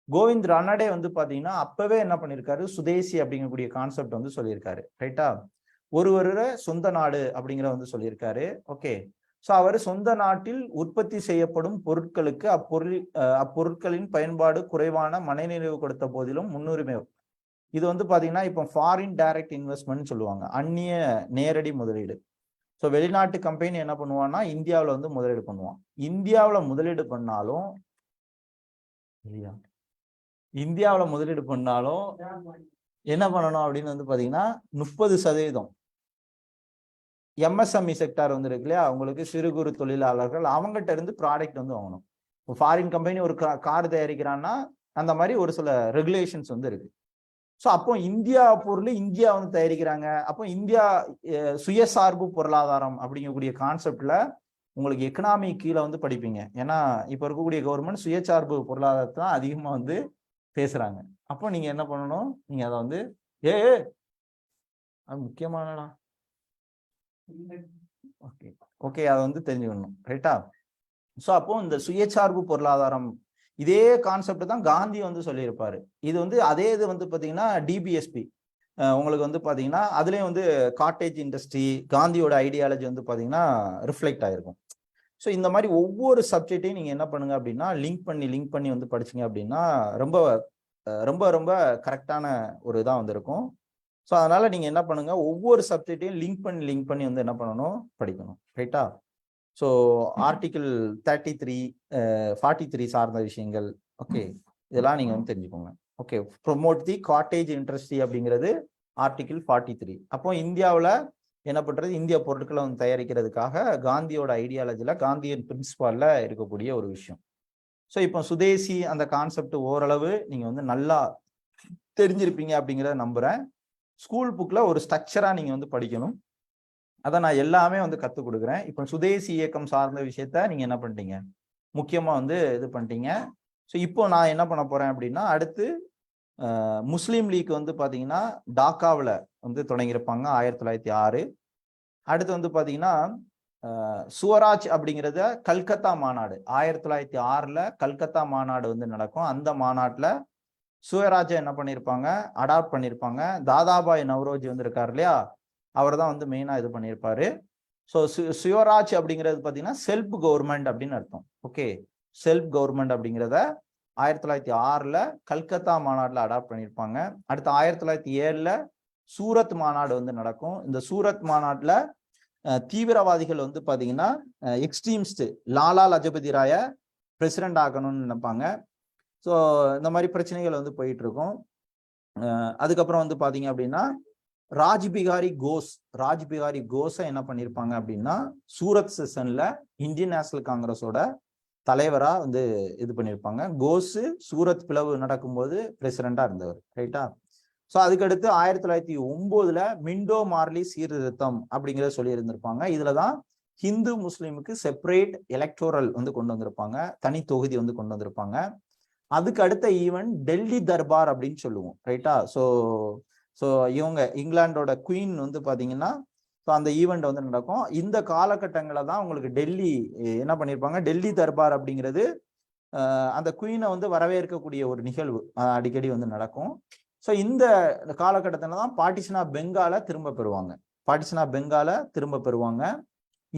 கோவிந்த் ரானடே வந்து பாத்தீங்கன்னா அப்பவே என்ன பண்ணிருக்காரு, சுதேசி அப்படிங்கக்கூடிய கான்செப்ட் வந்து சொல்லியிருக்காரு, ரைட்டா? ஒருவர சொந்த நாடு அப்படிங்கிற வந்து சொல்லியிருக்காரு. ஓகே, ஸோ அவர் சொந்த நாட்டில் உற்பத்தி செய்யப்படும் பொருட்களுக்கு அப்பொருட்களின் பயன்பாடு குறைவான மனநிறைவு கொடுத்த போதிலும் முன்னுரிமை. இது வந்து பாத்தீங்கன்னா இப்போ ஃபாரின் டைரக்ட் இன்வெஸ்ட்மெண்ட் சொல்லுவாங்க, அந்நிய நேரடி முதலீடு. ஸோ வெளிநாட்டு கம்பெனி என்ன பண்ணுவான்னா இந்தியாவில் வந்து முதலீடு பண்ணுவான். இந்தியாவில் முதலீடு பண்ணாலும் என்ன பண்ணணும் அப்படின்னு வந்து பாத்தீங்கன்னா 30% எம்எஸ்எம்இ செக்டார் வந்து இருக்கு இல்லையா, அவங்களுக்கு சிறு குறு தொழிலாளர்கள், அவங்ககிட்ட இருந்து ப்ராடக்ட் வந்து வாங்கணும். இப்போ ஃபாரின் கம்பெனி ஒரு கார் தயாரிக்கிறான்னா அந்த மாதிரி ஒரு சில ரெகுலேஷன்ஸ் வந்து இருக்கு. ஸோ அப்போ இந்தியா பொருள் இந்தியா வந்து தயாரிக்கிறாங்க. அப்போ இந்தியா சுயசார்பு பொருளாதாரம் அப்படிங்கக்கூடிய கான்செப்ட்ல உங்களுக்கு எக்கனாமி கீழே வந்து படிப்பீங்க. ஏன்னா இப்போ இருக்கக்கூடிய கவர்மெண்ட் சுயசார்பு பொருளாதாரத்தை தான் அதிகமா வந்து பேசுறாங்க. அப்போ நீங்க என்ன பண்ணணும், நீங்க அதை வந்து அது முக்கியமானடா, ஓகே, அதை வந்து தெரிஞ்சுக்கணும், ரைட்டா? ஸோ அப்போ இந்த சுயசார்பு பொருளாதாரம் இதே கான்செப்ட் தான் காந்தி வந்து சொல்லியிருப்பாரு. இது வந்து அதே இது வந்து பாத்தீங்கன்னா டிபிஎஸ்பி, உங்களுக்கு வந்து பார்த்தீங்கன்னா அதுலேயும் வந்து காட்டேஜ் இண்டஸ்ட்ரி, காந்தியோட ஐடியாலஜி வந்து பார்த்தீங்கன்னா ரிஃப்ளெக்ட் ஆகிருக்கும். ஸோ இந்த மாதிரி ஒவ்வொரு சப்ஜெக்டையும் நீங்கள் என்ன பண்ணுங்க அப்படின்னா லிங்க் பண்ணி வந்து படிச்சிங்க அப்படின்னா ரொம்ப ரொம்ப ரொம்ப கரெக்டான ஒரு இதாக வந்திருக்கும். ஸோ அதனால நீங்கள் என்ன பண்ணுங்க, ஒவ்வொரு சப்ஜெக்டையும் லிங்க் பண்ணி வந்து என்ன பண்ணணும், படிக்கணும். ரைட்டா? ஸோ ஆர்டிகிள் 33 43 சார்ந்த விஷயங்கள், ஓகே, இதெல்லாம் நீங்கள் வந்து தெரிஞ்சுக்கோங்க. ஓகே, ப்ரொமோட் தி காட்டேஜ் இண்டஸ்ட்ரி அப்படிங்கிறது ஆர்டிகிள் 43. அப்போ இந்தியாவில் என்ன பண்ணுறது, இந்திய பொருட்களை வந்து தயாரிக்கிறதுக்காக காந்தியோட ஐடியாலஜியில், காந்தியன் பிரின்சிபாலில் இருக்கக்கூடிய ஒரு விஷயம். ஸோ இப்போ சுதேசி அந்த கான்செப்ட் ஓரளவு நீங்கள் வந்து நல்லா தெரிஞ்சிருப்பீங்க அப்படிங்கிறத நம்புகிறேன். ஸ்கூல் புக்கில் ஒரு ஸ்ட்ரக்சராக நீங்கள் வந்து படிக்கணும். அதை நான் எல்லாமே வந்து கற்றுக் கொடுக்குறேன். இப்போ சுதேசி இயக்கம் சார்ந்த விஷயத்த நீங்கள் என்ன பண்ணிட்டீங்க, முக்கியமாக வந்து இது பண்ணிட்டீங்க. ஸோ இப்போ நான் என்ன பண்ண போகிறேன் அப்படின்னா, அடுத்து முஸ்லீம் லீக் வந்து பார்த்தீங்கன்னா டாக்காவில் வந்து தொடங்கியிருப்பாங்க 1906. அடுத்து வந்து பார்த்தீங்கன்னா சுவராஜ் அப்படிங்கிறத கல்கத்தா மாநாடு 1906 கல்கத்தா மாநாடு வந்து நடக்கும். அந்த மாநாட்டில் சுயராஜை என்ன பண்ணியிருப்பாங்க, அடாப்ட் பண்ணியிருப்பாங்க. தாதாபாய் நவ்ரோஜி வந்து இருக்கார் இல்லையா, அவர் தான் வந்து மெயினாக இது பண்ணியிருப்பாரு. ஸோ சுயராஜ் அப்படிங்கிறது பார்த்தீங்கன்னா செல்ஃப் கவர்மெண்ட் அப்படின்னு அர்த்தம். ஓகே, செல்ஃப் கவர்மெண்ட் அப்படிங்கிறத 1906 கல்கத்தா மாநாட்டில் அடாப்ட் பண்ணியிருப்பாங்க. அடுத்து 1907 சூரத் மாநாடு வந்து நடக்கும். இந்த சூரத் மாநாட்டில் தீவிரவாதிகள் வந்து பார்த்தீங்கன்னா எக்ஸ்ட்ரீமிஸ்ட் லாலா லஜபதி ராய பிரசிடென்ட் ஆகணும்னு நினைப்பாங்க. ஸோ இந்த மாதிரி பிரச்சனைகள் வந்து போயிட்டு இருக்கும். அதுக்கப்புறம் வந்து பார்த்தீங்க அப்படின்னா ராஜ்பிகாரி கோஸை என்ன பண்ணியிருப்பாங்க அப்படின்னா சூரத் செஷன்ல இந்தியன் நேஷனல் காங்கிரஸோட தலைவரா வந்து இது பண்ணியிருப்பாங்க. கோஸ் சூரத் பிளவு நடக்கும்போது பிரசிடென்டா இருந்தவர். ரைட்டா? ஸோ அதுக்கடுத்து 1909 மிண்டோ மார்லி சீர்திருத்தம் அப்படிங்கிறத சொல்லி இருந்திருப்பாங்க. இதுல தான் ஹிந்து முஸ்லீமுக்கு செப்பரேட் எலக்டோரல் வந்து கொண்டு வந்திருப்பாங்க, தனி தொகுதி வந்து கொண்டு வந்திருப்பாங்க. அதுக்கு அடுத்த ஈவெண்ட் டெல்லி தர்பார் அப்படின்னு சொல்லுவோம். ரைட்டா? ஸோ இவங்க இங்கிலாண்டோட குவீன் வந்து பார்த்தீங்கன்னா ஸோ அந்த ஈவெண்ட் வந்து நடக்கும். இந்த காலகட்டங்களில் தான் உங்களுக்கு டெல்லி என்ன பண்ணியிருப்பாங்க, டெல்லி தர்பார் அப்படிங்கிறது அந்த குவீனை வந்து வரவேற்கக்கூடிய ஒரு நிகழ்வு அடிக்கடி வந்து நடக்கும். ஸோ இந்த காலகட்டத்தில் தான் பார்ட்டிஷன் ஆஃப் பெங்காலை திரும்ப பெறுவாங்க.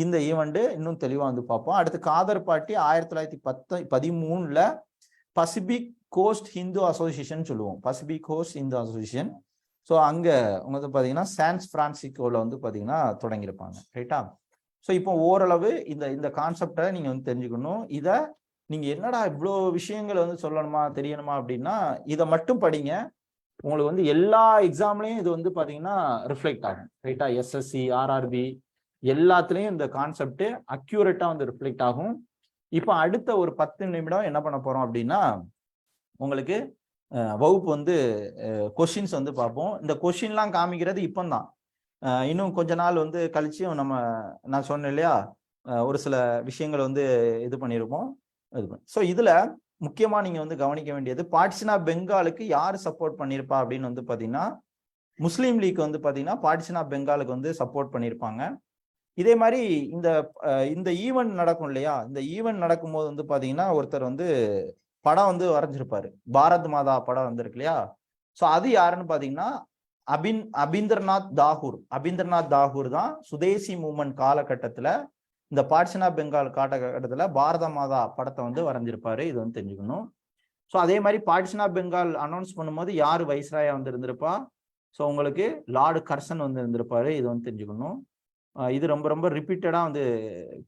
இந்த ஈவெண்ட் இன்னும் தெளிவாக வந்து பார்ப்போம். அடுத்து Ghadar party 1913 Pacific coast Hindu association சொல்லுவோம். Pacific coast Hindu association. So அங்கே உங்களுக்கு பார்த்தீங்கன்னா சான் பிரான்சிஸ்கோவில் வந்து பார்த்தீங்கன்னா தொடங்கியிருப்பாங்க. ரைட்டா? ஸோ இப்போ ஓரளவு இந்த கான்செப்டை நீங்கள் வந்து தெரிஞ்சுக்கணும். இதை நீங்கள் என்னடா இவ்வளோ விஷயங்கள் வந்து சொல்லணுமா தெரியணுமா அப்படின்னா இதை மட்டும் படிங்க. உங்களுக்கு வந்து எல்லா எக்ஸாம்லையும் இது வந்து பார்த்தீங்கன்னா ரிஃப்ளெக்ட் ஆகும். ரைட்டா? எஸ்எஸ்சி, ஆர்ஆர்பி எல்லாத்துலேயும் இந்த கான்செப்ட் அக்யூரேட்டாக வந்து ரிஃப்ளெக்ட் ஆகும். இப்போ அடுத்த ஒரு 10 நிமிடம் என்ன பண்ண போகிறோம் அப்படின்னா உங்களுக்கு வகுப்பு வந்து கொஷின்ஸ் வந்து பார்ப்போம். இந்த கொஷின்லாம் காமிக்கிறது இப்போ தான், இன்னும் கொஞ்ச நாள் வந்து கழிச்சும் நான் சொன்னேன் இல்லையா, ஒரு சில விஷயங்கள் வந்து இது பண்ணியிருப்போம். ஸோ இதில் முக்கியமாக நீங்கள் வந்து கவனிக்க வேண்டியது பார்ட்டிஷன் ஆஃப் பெங்காலுக்கு யார் சப்போர்ட் பண்ணியிருப்பா அப்படின்னு வந்து பார்த்தீங்கன்னா முஸ்லீம் லீக் வந்து பார்த்தீங்கன்னா பார்ட்டிஷன் ஆஃப் பெங்காலுக்கு வந்து சப்போர்ட் பண்ணியிருப்பாங்க. இதே மாதிரி இந்த ஈவெண்ட் நடக்கும் இல்லையா, இந்த ஈவெண்ட் நடக்கும்போது வந்து பார்த்தீங்கன்னா ஒருத்தர் வந்து படம் வந்து வரைஞ்சிருப்பாரு, பாரத் மாதா படம் வந்திருக்கு இல்லையா. ஸோ அது யாருன்னு பார்த்தீங்கன்னா அபிந்தர்நாத் தாகூர் தான் சுதேசி மூவ்மெண்ட் காலகட்டத்தில் இந்த பார்ட்டிஷன் ஆஃப் பெங்கால் காலகட்டத்தில் பாரத மாதா படத்தை வந்து வரைஞ்சிருப்பாரு. இது வந்து தெரிஞ்சுக்கணும். ஸோ அதே மாதிரி பார்ட்டிஷன் ஆஃப் பெங்கால் அனௌன்ஸ் பண்ணும்போது யார் வைஸ்ராயா வந்து இருந்திருப்பா, ஸோ உங்களுக்கு லார்டு கர்சன் வந்து இருந்திருப்பாரு. இது வந்து தெரிஞ்சுக்கணும். இது ரொம்ப ரொம்ப ரிப்பீட்டடாக வந்து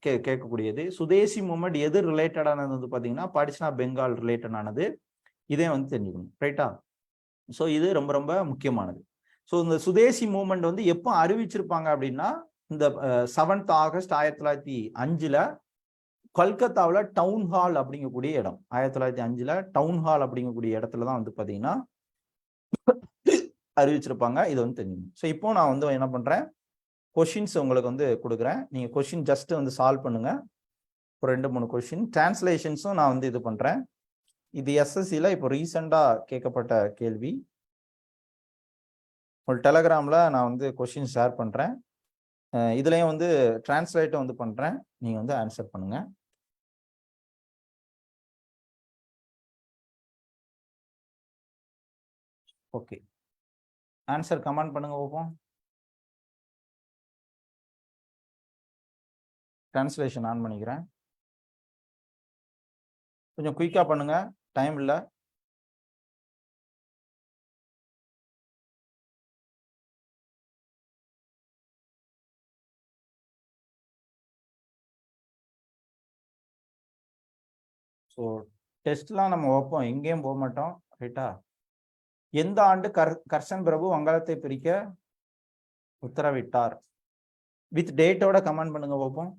கேட்கக்கூடியது. சுதேசி மூவ்மெண்ட் எது ரிலேட்டடானது வந்து பார்த்தீங்கன்னா பார்ட்டிஷன் ஆஃப் பெங்கால் ரிலேட்டடானது. இதே வந்து தெரிஞ்சுக்கணும். ரைட்டா? ஸோ இது ரொம்ப ரொம்ப முக்கியமானது. ஸோ இந்த சுதேசி மூவ்மெண்ட் வந்து எப்போ அறிவிச்சிருப்பாங்க அப்படின்னா இந்த 7th ஆகஸ்ட் 1905 கல்கத்தாவில் டவுன் ஹால் அப்படிங்கக்கூடிய இடம், 1905 டவுன் ஹால் அப்படிங்கக்கூடிய இடத்துல தான் வந்து பார்த்தீங்கன்னா அறிவிச்சிருப்பாங்க. இது வந்து தெரிஞ்சுக்கணும். ஸோ இப்போ நான் வந்து என்ன பண்ணுறேன், கொஷின்ஸ் உங்களுக்கு வந்து கொடுக்குறேன். நீங்கள் கொஷின் ஜஸ்ட் வந்து சால்வ் பண்ணுங்க. ஒரு 2-3 கொஷின் டிரான்ஸ்லேஷன்ஸும் நான் வந்து இது பண்ணுறேன். இது எஸ்எஸ்சியில் இப்போ ரீசெண்டாக கேட்கப்பட்ட கேள்வி. ஒரு டெலகிராமில் நான் வந்து கொஷின் ஷேர் பண்ணுறேன். இதுலேயும் வந்து டிரான்ஸ்லேட்டும் வந்து பண்ணுறேன். நீங்கள் வந்து ஆன்சர் பண்ணுங்க. ஓகே. ஆன்சர் கமெண்ட் பண்ணுங்க பார்ப்போம். டிரான்ஸ்லேஷன் ஆன் பண்ணிக்கிறேன். கொஞ்சம் குயிக்கா பண்ணுங்க, டைம் இல்லை. ஸோ டெஸ்ட்லாம் நம்ம வைப்போம், எங்கேயும் போக மாட்டோம். ரைட்டா? எந்த ஆண்டு கர்சன் பிரபு வங்காளத்தை பிரிக்க உத்தரவிட்டார்? வித் டேட்டோட கமெண்ட் பண்ணுங்க பார்ப்போம்.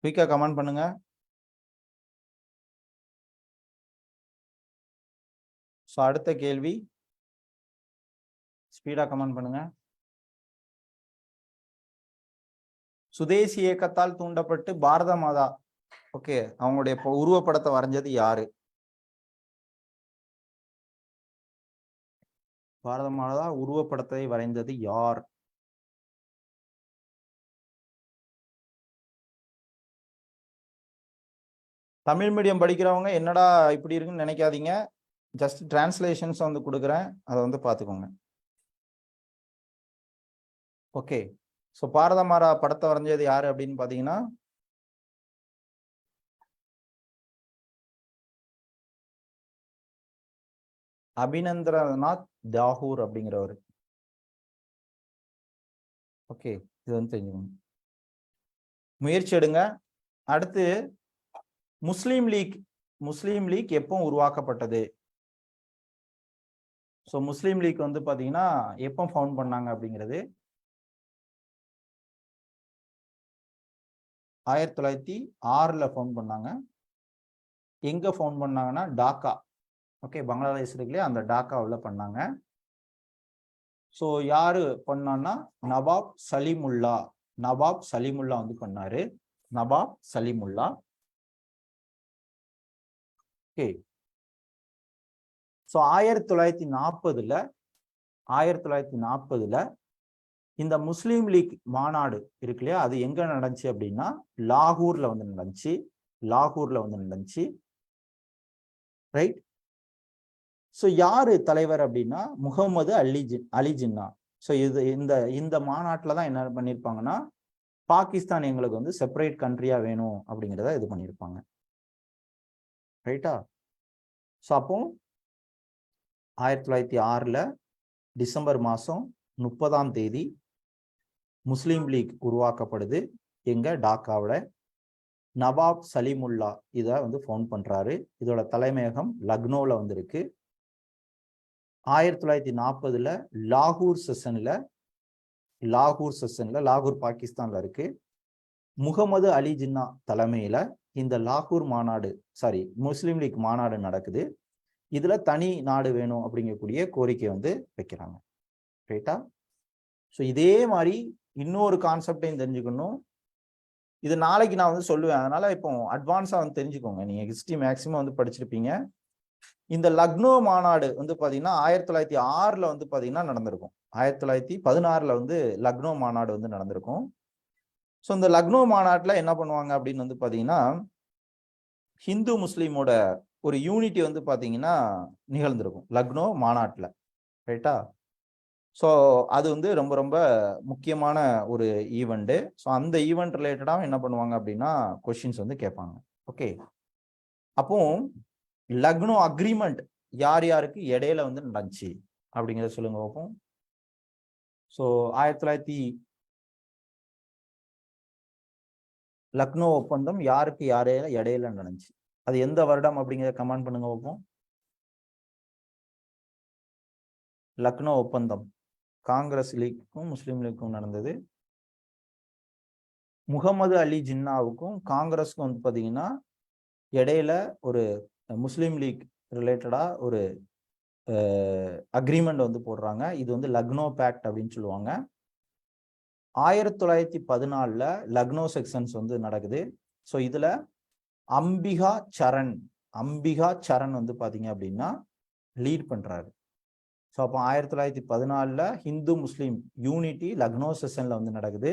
குயிக்கா கமெண்ட் பண்ணுங்க. ஸோ அடுத்த கேள்வி, ஸ்பீடா கமெண்ட் பண்ணுங்க. சுதேசி இயக்கத்தால் தூண்டப்பட்டு பாரத மாதா, ஓகே, அவங்களுடைய உருவப்படத்தை வரைஞ்சது யாரு? பாரத மாதா உருவப்படத்தை வரைந்தது யார்? தமிழ் மீடியம் படிக்கிறவங்க என்னடா இப்படி இருக்குன்னு நினைக்காதீங்க. ஜஸ்ட் டிரான்ஸ்லேஷன்ஸ் வந்து கொடுக்குறேன், அதை வந்து பார்த்துக்கோங்க. ஓகே, ஸோ பாரத மாதா படத்தை வரைஞ்சது யாரு அப்படின்னு பார்த்தீங்கன்னா அபிநந்திரநாத் தாகூர் அப்படிங்கிறவர். ஓகே, இது வந்து தெரிஞ்சுக்கணும், முயற்சி எடுங்க. அடுத்து முஸ்லீம் லீக் எப்போ உருவாக்கப்பட்டது? ஸோ முஸ்லீம் லீக் வந்து பார்த்தீங்கன்னா எப்போ ஃபவுண்ட் பண்ணாங்க அப்படிங்கிறது 1906 ஃபவுண்ட் பண்ணாங்க. எங்க ஃபவுண்ட் பண்ணாங்கன்னா டாக்கா, ஓகே, பங்களாதேஷ் இருக்குல்லையே, அந்த டாக்காவில் பண்ணாங்க. ஸோ யாரு பண்ணான்னா நவாப் சலீமுல்லா வந்து பண்ணாரு. நவாப் சலீமுல்லா. ஓகே, ஸோ 1940 இந்த முஸ்லீம் லீக் மாநாடு இருக்கு இல்லையா, அது எங்க நடந்துச்சு அப்படின்னா லாகூர்ல வந்து நடந்துச்சு. ரைட்? ஸோ யாரு தலைவர் அப்படின்னா முகமது அலி ஜின்னா. ஸோ இந்த மாநாட்டில் தான் என்ன பண்ணியிருப்பாங்கன்னா பாகிஸ்தான் எங்களுக்கு வந்து செப்பரேட் கண்ட்ரியா வேணும் அப்படிங்கிறத இது பண்ணியிருப்பாங்க. ரைட்டா? ஸோ அப்போ 1906 டிசம்பர் மாதம் 30 முஸ்லீம் லீக் உருவாக்கப்படுது. எங்க டாக்காவில் நவாப் சலீமுல்லா இதை வந்து ஃபவுண்ட் பண்றாரு. இதோட தலைமையகம் லக்னோவில் வந்து இருக்கு. 1940 லாகூர் செஷன்ல லாகூர் பாகிஸ்தான்ல இருக்கு. முகமது அலி ஜின்னா தலைமையில இந்த லாகூர் மாநாடு, முஸ்லீம் லீக் மாநாடு நடக்குது. இதுல தனி நாடு வேணும் அப்படிங்கக்கூடிய கோரிக்கை வந்து வைக்கிறாங்க. ரைட்டா? ஸோ இதே மாதிரி இன்னொரு கான்செப்டையும் தெரிஞ்சுக்கணும். இது நாளைக்கு நான் வந்து சொல்லுவேன், அதனால இப்போ அட்வான்ஸா வந்து தெரிஞ்சுக்கோங்க. நீங்க ஹிஸ்டரி மேக்சிமம் வந்து படிச்சிருப்பீங்க. இந்த லக்னோ மாநாடு வந்து பாத்தீங்கன்னா 1906 வந்து பாத்தீங்கன்னா நடந்திருக்கும். 1916 வந்து லக்னோ மாநாடு வந்து நடந்திருக்கும். ஸோ இந்த லக்னோ மாநாட்டுல என்ன பண்ணுவாங்க அப்படின்னு வந்து பாத்தீங்கன்னா ஹிந்து முஸ்லீமோட ஒரு யூனிட்டி வந்து பாத்தீங்கன்னா நிகழ்ந்திருக்கும் லக்னோ மாநாட்டுல. ரைட்டா? ஸோ அது வந்து ரொம்ப ரொம்ப முக்கியமான ஒரு ஈவெண்ட். ஸோ அந்த ஈவெண்ட் ரிலேட்டடாக என்ன பண்ணுவாங்க அப்படின்னா கொஸ்டின்ஸ் வந்து கேட்பாங்க. ஓகே, அப்போ லக்னோ அக்ரிமெண்ட் யார் யாருக்கு இடையில வந்து நடந்துச்சு அப்படிங்கிறத சொல்லுங்க பார்ப்போம். ஸோ 1900 லக்னோ ஒப்பந்தம் யாருக்கு இடையில நடந்துச்சு, அது எந்த வருடம் அப்படிங்கிறத கமெண்ட் பண்ணுங்க பார்ப்போம். லக்னோ ஒப்பந்தம் காங்கிரஸ் லீக்கும் முஸ்லீம் லீக்கும் நடந்தது. முகமது அலி ஜின்னாவுக்கும் காங்கிரஸுக்கும் வந்து பார்த்தீங்கன்னா இடையில ஒரு முஸ்லீம் லீக் ரிலேட்டடா ஒரு அக்ரிமெண்ட் வந்து போடுறாங்க. இது வந்து லக்னோ பேக்ட் அப்படின்னு சொல்லுவாங்க. 1914 லக்னோ செக்ஷன்ஸ் வந்து நடக்குது. ஸோ இதுல அம்பிகா சரண் வந்து பாத்தீங்க அப்படின்னா லீட் பண்றாரு. ஸோ அப்போ 1914 ஹிந்து முஸ்லீம் யூனிட்டி லக்னோ செஷன்ல வந்து நடக்குது.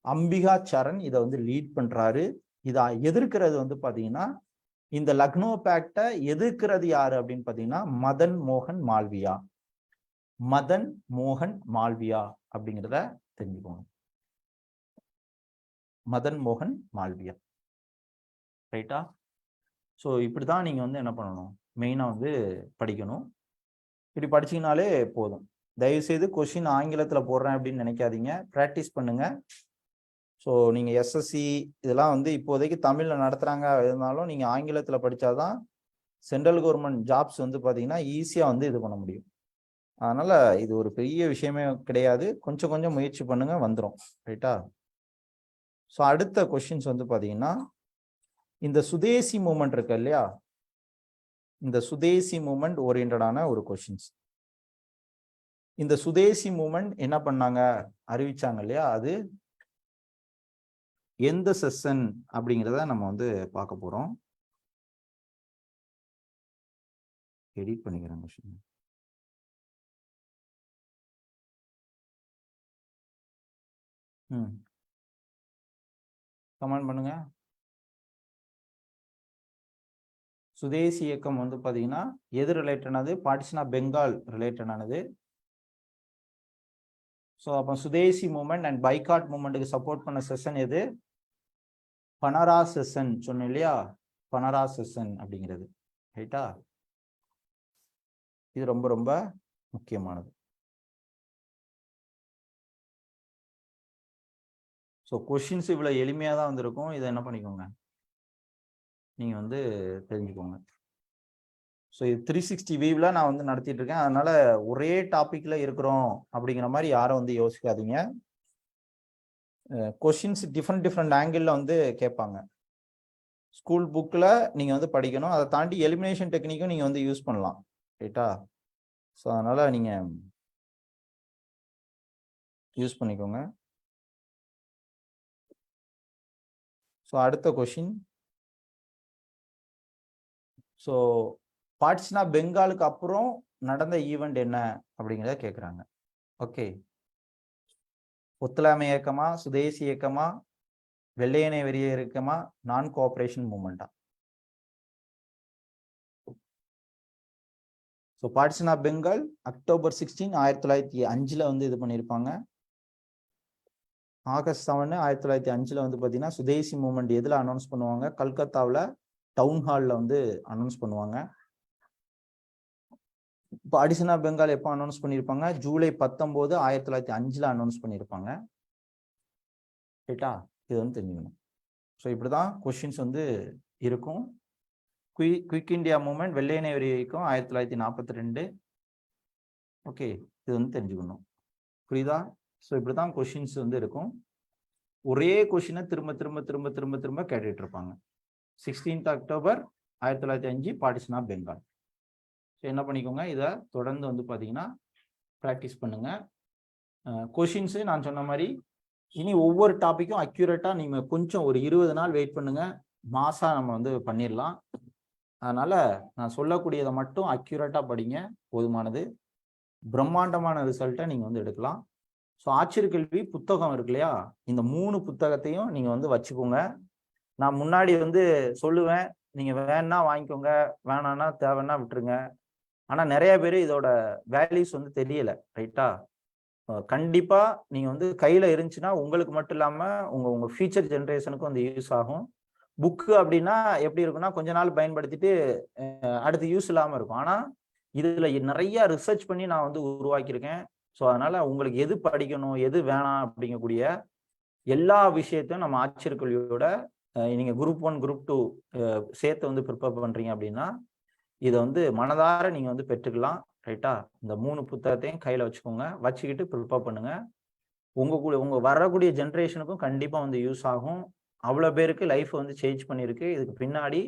அம்பிகா சரண் இதை வந்து லீட் பண்றாரு. இதை எதிர்க்கிறது வந்து பாத்தீங்கன்னா, இந்த லக்னோ பேக்டை எதிர்க்கிறது யாரு அப்படின்னு பாத்தீங்கன்னா மதன் மோகன் மால்வியா அப்படிங்கிறத தெரிஞ்சுக்கோங்க. மதன் மோகன் மால்வியா, ரைட்டா? ஸோ இப்படிதான் நீங்க வந்து என்ன பண்ணணும், மெயினா வந்து படிக்கணும். இப்படி படிச்சீங்கனாலே போதும். தயவுசெய்து கொஸ்டின் ஆங்கிலத்துல போடுறேன் அப்படின்னு நினைக்காதீங்க, ப்ராக்டிஸ் பண்ணுங்க. ஸோ நீங்க எஸ்எஸ்சி இதெல்லாம் வந்து இப்போதைக்கு தமிழ்ல நடத்துறாங்க, இருந்தாலும் நீங்க ஆங்கிலத்துல படிச்சாதான் சென்ட்ரல் கவர்மெண்ட் ஜாப்ஸ் வந்து பாத்தீங்கன்னா ஈஸியா வந்து இது பண்ண முடியும். அதனால இது ஒரு பெரிய விஷயமே கிடையாது, கொஞ்சம் கொஞ்சம் முயற்சி பண்ணுங்க, வந்துடும், ரைட்டா? ஸோ அடுத்த கொஸ்டின்ஸ் வந்து பாத்தீங்கன்னா, இந்த சுதேசி மூமெண்ட் இருக்கு இல்லையா, இந்த சுதேசி மூமெண்ட் ஓரியன்டான ஒரு கொஸ்டின்ஸ். இந்த சுதேசி மூமெண்ட் என்ன பண்ணாங்க, அறிவிச்சாங்க இல்லையா, அது எந்த செஷன் அப்படிங்கிறத நம்ம வந்து பார்க்க போறோம். எடிட் பண்ணிக்கிறேன் கொஸ்டின். கமெண்ட் பண்ணுங்க. சுதேசி இயக்கம் வந்து பாத்தீங்கன்னா எது ரிலேட்டடானது, பார்ட்டிஷன் ஆஃப் பெங்கால் ரிலேட்டடானது. ஸோ அப்போ சுதேசி மூமெண்ட் அண்ட் பைகாட் மூமெண்ட்டுக்கு சப்போர்ட் பண்ண செஷன் எது, பனரா செஷன் சொன்னேன் இல்லையா, பனரா செஷன் அப்படிங்கிறது, ரைட்டா? இது ரொம்ப ரொம்ப முக்கியமானது. ஸோ கொஸ்டின்ஸ் இவ்வளோ எளிமையாக தான் வந்திருக்கும், இதை என்ன பண்ணிக்கோங்க, நீங்கள் வந்து தெரிஞ்சுக்கோங்க. ஸோ இது 360 வியூவில் நான் வந்து நடத்திட்டு இருக்கேன், அதனால ஒரே டாப்பிக்கில் இருக்கிறோம் அப்படிங்கிற மாதிரி யாரும் வந்து யோசிக்காதீங்க. கொஸ்டின்ஸ் டிஃப்ரெண்ட் ஆங்கிளில் வந்து கேட்பாங்க. ஸ்கூல் புக்கில் நீங்கள் வந்து படிக்கணும், அதை தாண்டி எலிமினேஷன் டெக்னிக்கும் நீங்கள் வந்து யூஸ் பண்ணலாம், ரைட்டா? ஸோ அதனால் நீங்கள் யூஸ் பண்ணிக்கோங்க. ஸோ அடுத்த கொஷின், ஸோ பார்ட்டிஷன் ஆஃப் பெங்காலுக்கு அப்புறம் நடந்த ஈவெண்ட் என்ன அப்படிங்கிறத கேட்குறாங்க. ஓகே, ஒத்துழையாமை இயக்கமா, சுதேசி இயக்கமா, வெள்ளையனே வெறிய இயக்கமா, நான் கோஆபரேஷன் மூமெண்டா? So partition of Bengal October 16, 1905 வந்து இது பண்ணியிருப்பாங்க. ஆகஸ்ட் 7, 1905 வந்து பார்த்தீங்கன்னா சுதேசி மூமெண்ட் எதில் அனௌன்ஸ் பண்ணுவாங்க, கல்கத்தாவில் டவுன் ஹாலில் வந்து அனௌன்ஸ் பண்ணுவாங்க. பார்ட்டிஷன் ஆஃப் பெங்கால் எப்போ அனௌன்ஸ் பண்ணியிருப்பாங்க, ஜூலை 19, 1905 அனௌன்ஸ் பண்ணியிருப்பாங்க, ரைட்டா? இது வந்து தெரிஞ்சுக்கணும். ஸோ இப்படி தான் கொஷின்ஸ் வந்து இருக்கும். குயிக் இந்தியா மூமெண்ட் வெள்ளையனே வெறிக்கும் 1942. ஓகே, இது வந்து தெரிஞ்சுக்கணும், புரியுதா? ஸோ இப்படி தான் கொஷின்ஸ் வந்து இருக்கும். ஒரே கொஷினை திரும்ப திரும்ப திரும்ப திரும்ப திரும்ப கேட்டுட்டு இருப்பாங்க. 16 October 1905 partition of Bengal. So என்ன பண்ணிக்கோங்க, இதை தொடர்ந்து வந்து பார்த்தீங்கன்னா ப்ராக்டிஸ் பண்ணுங்க. கொஷின்ஸு நான் சொன்ன மாதிரி இனி ஒவ்வொரு டாப்பிக்கும் அக்யூரேட்டாக நீங்கள் கொஞ்சம் ஒரு 20 நாள் வெயிட் பண்ணுங்க, மாசா நம்ம வந்து பண்ணிடலாம். அதனால நான் சொல்லக்கூடியதை மட்டும் அக்யூரேட்டாக படிங்க, போதுமானது. பிரம்மாண்டமான ரிசல்ட்டை நீங்கள் வந்து எடுக்கலாம். ஸோ ஆட்சியர் கல்வி புத்தகம் இருக்கு இல்லையா, இந்த 3 புத்தகத்தையும் நீங்கள் வந்து வச்சுக்கோங்க. நான் முன்னாடி வந்து சொல்லுவேன், நீங்கள் வேணா வாங்கிக்கோங்க, வேணான்னா தேவைன்னா விட்டுருங்க. ஆனால் நிறைய பேர் இதோட வேல்யூஸ் வந்து தெரியல, ரைட்டா? கண்டிப்பாக நீங்கள் வந்து கையில் இருந்துச்சுன்னா உங்களுக்கு மட்டும் இல்லாமல் உங்கள் ஃபியூச்சர் ஜென்ரேஷனுக்கும் வந்து யூஸ் ஆகும். புக்கு அப்படின்னா எப்படி இருக்குன்னா, கொஞ்ச நாள் பயன்படுத்திட்டு அடுத்து யூஸ் இல்லாமல் இருக்கும். ஆனால் இதில் நிறைய ரிசர்ச் பண்ணி நான் வந்து உருவாக்கியிருக்கேன். ஸோ அதனால உங்களுக்கு எது படிக்கணும் எது வேணாம் அப்படிங்கக்கூடிய எல்லா விஷயத்தையும் நம்ம ஆட்சியர் கல்வியோட நீங்கள் குரூப் 1 குரூப் 2 சேர்த்து வந்து ப்ரிப்பேர் பண்ணுறீங்க அப்படின்னா இதை வந்து மனதார நீங்கள் வந்து பெற்றுக்கலாம், ரைட்டா? இந்த 3 புத்தகத்தையும் கையில் வச்சுக்கோங்க, வச்சுக்கிட்டு ப்ரிப்பேர் பண்ணுங்க. உங்கள் வரக்கூடிய ஜென்ரேஷனுக்கும் கண்டிப்பாக வந்து யூஸ் ஆகும். அவ்வளோ பேருக்கு லைஃப் வந்து சேஞ்ச் பண்ணியிருக்கு. இதுக்கு பின்னாடி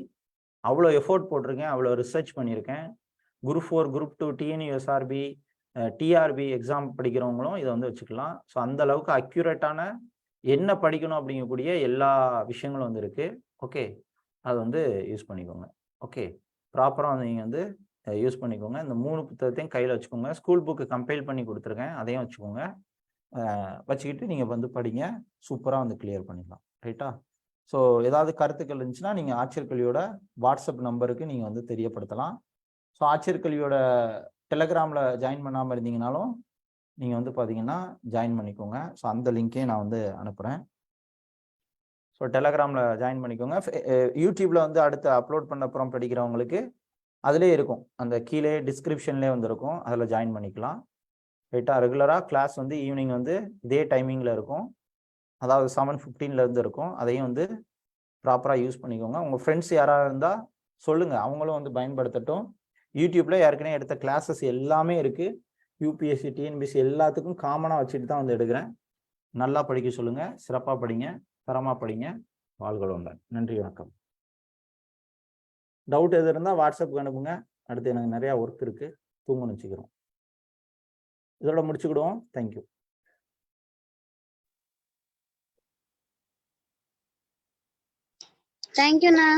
அவ்வளோ எஃபோர்ட் போட்டிருக்கேன், அவ்வளோ ரிசர்ச் பண்ணியிருக்கேன். Group 4 group 2 tnusrb TRB exam படிக்கிறவங்களும் இதை வந்து வச்சுக்கலாம். ஸோ அந்த அளவுக்கு அக்யூரேட்டான என்ன படிக்கணும் அப்படிங்கக்கூடிய எல்லா விஷயங்களும் வந்து இருக்கு. ஓகே, அது வந்து யூஸ் பண்ணிக்கோங்க. ஓகே, ப்ராப்பராக வந்து நீங்கள் வந்து யூஸ் பண்ணிக்கோங்க. இந்த 3 புத்தகத்தையும் கையில் வச்சுக்கோங்க. ஸ்கூல் புக்கு கம்பைல் பண்ணி கொடுத்துருக்கேன், அதையும் வச்சுக்கோங்க. வச்சுக்கிட்டு நீங்கள் வந்து படிங்க, சூப்பராக வந்து கிளியர் பண்ணிடலாம். ரைட்டா? ஸோ ஏதாவது கருத்துக்கள் இருந்துச்சுன்னா நீங்கள் ஆட்சியர் கல்வியோட வாட்ஸ்அப் நம்பருக்கு நீங்கள் வந்து தெரியப்படுத்தலாம். ஸோ ஆட்சியர் கல்வியோட டெலகிராமில் ஜாயின் பண்ணாமல் இருந்தீங்கனாலும் நீங்கள் வந்து பார்த்தீங்கன்னா ஜாயின் பண்ணிக்கோங்க. ஸோ அந்த லிங்க்கையும் நான் வந்து அனுப்புகிறேன். ஸோ டெலகிராமில் ஜாயின் பண்ணிக்கோங்க. யூடியூப்பில் வந்து அடுத்து அப்லோட் பண்ண அப்புறம் படிக்கிறவங்களுக்கு அதிலே இருக்கும், அந்த கீழே டிஸ்கிரிப்ஷன்லேயே வந்து இருக்கும், அதில் ஜாயின் பண்ணிக்கலாம். ரைட்டா? ரெகுலராக கிளாஸ் வந்து ஈவினிங் வந்து இதே டைமிங்கில் இருக்கும், அதாவது 7:15 இருக்கும். அதையும் வந்து ப்ராப்பராக யூஸ் பண்ணிக்கோங்க. உங்கள் ஃப்ரெண்ட்ஸ் யாராவது இருந்தால் சொல்லுங்கள், அவங்களும் வந்து பயன்படுத்தட்டும். யூடியூப்பில் ஏற்கனவே எடுத்த கிளாஸஸ் எல்லாமே இருக்குது. யூபிஎஸ்சி, டிஎன்பிஎஸ்சி எல்லாத்துக்கும் காமனாக வச்சுட்டு தான் வந்து எடுக்கிறேன். நல்லா படிக்க சொல்லுங்கள், சிறப்பாக படிங்க, தரமாக படிங்க. வாழ்க வளமுடன். நன்றி, வணக்கம். டவுட் எது இருந்தால் வாட்ஸ்அப்புக்கு அனுப்புங்க. அடுத்து எனக்கு நிறையா ஒர்க் இருக்குது, தூங்கணும் வச்சுக்கிறோம். இதோட முடிச்சுக்கிடுவோம். தேங்க்யூ. தேங்க்யூண்ணா.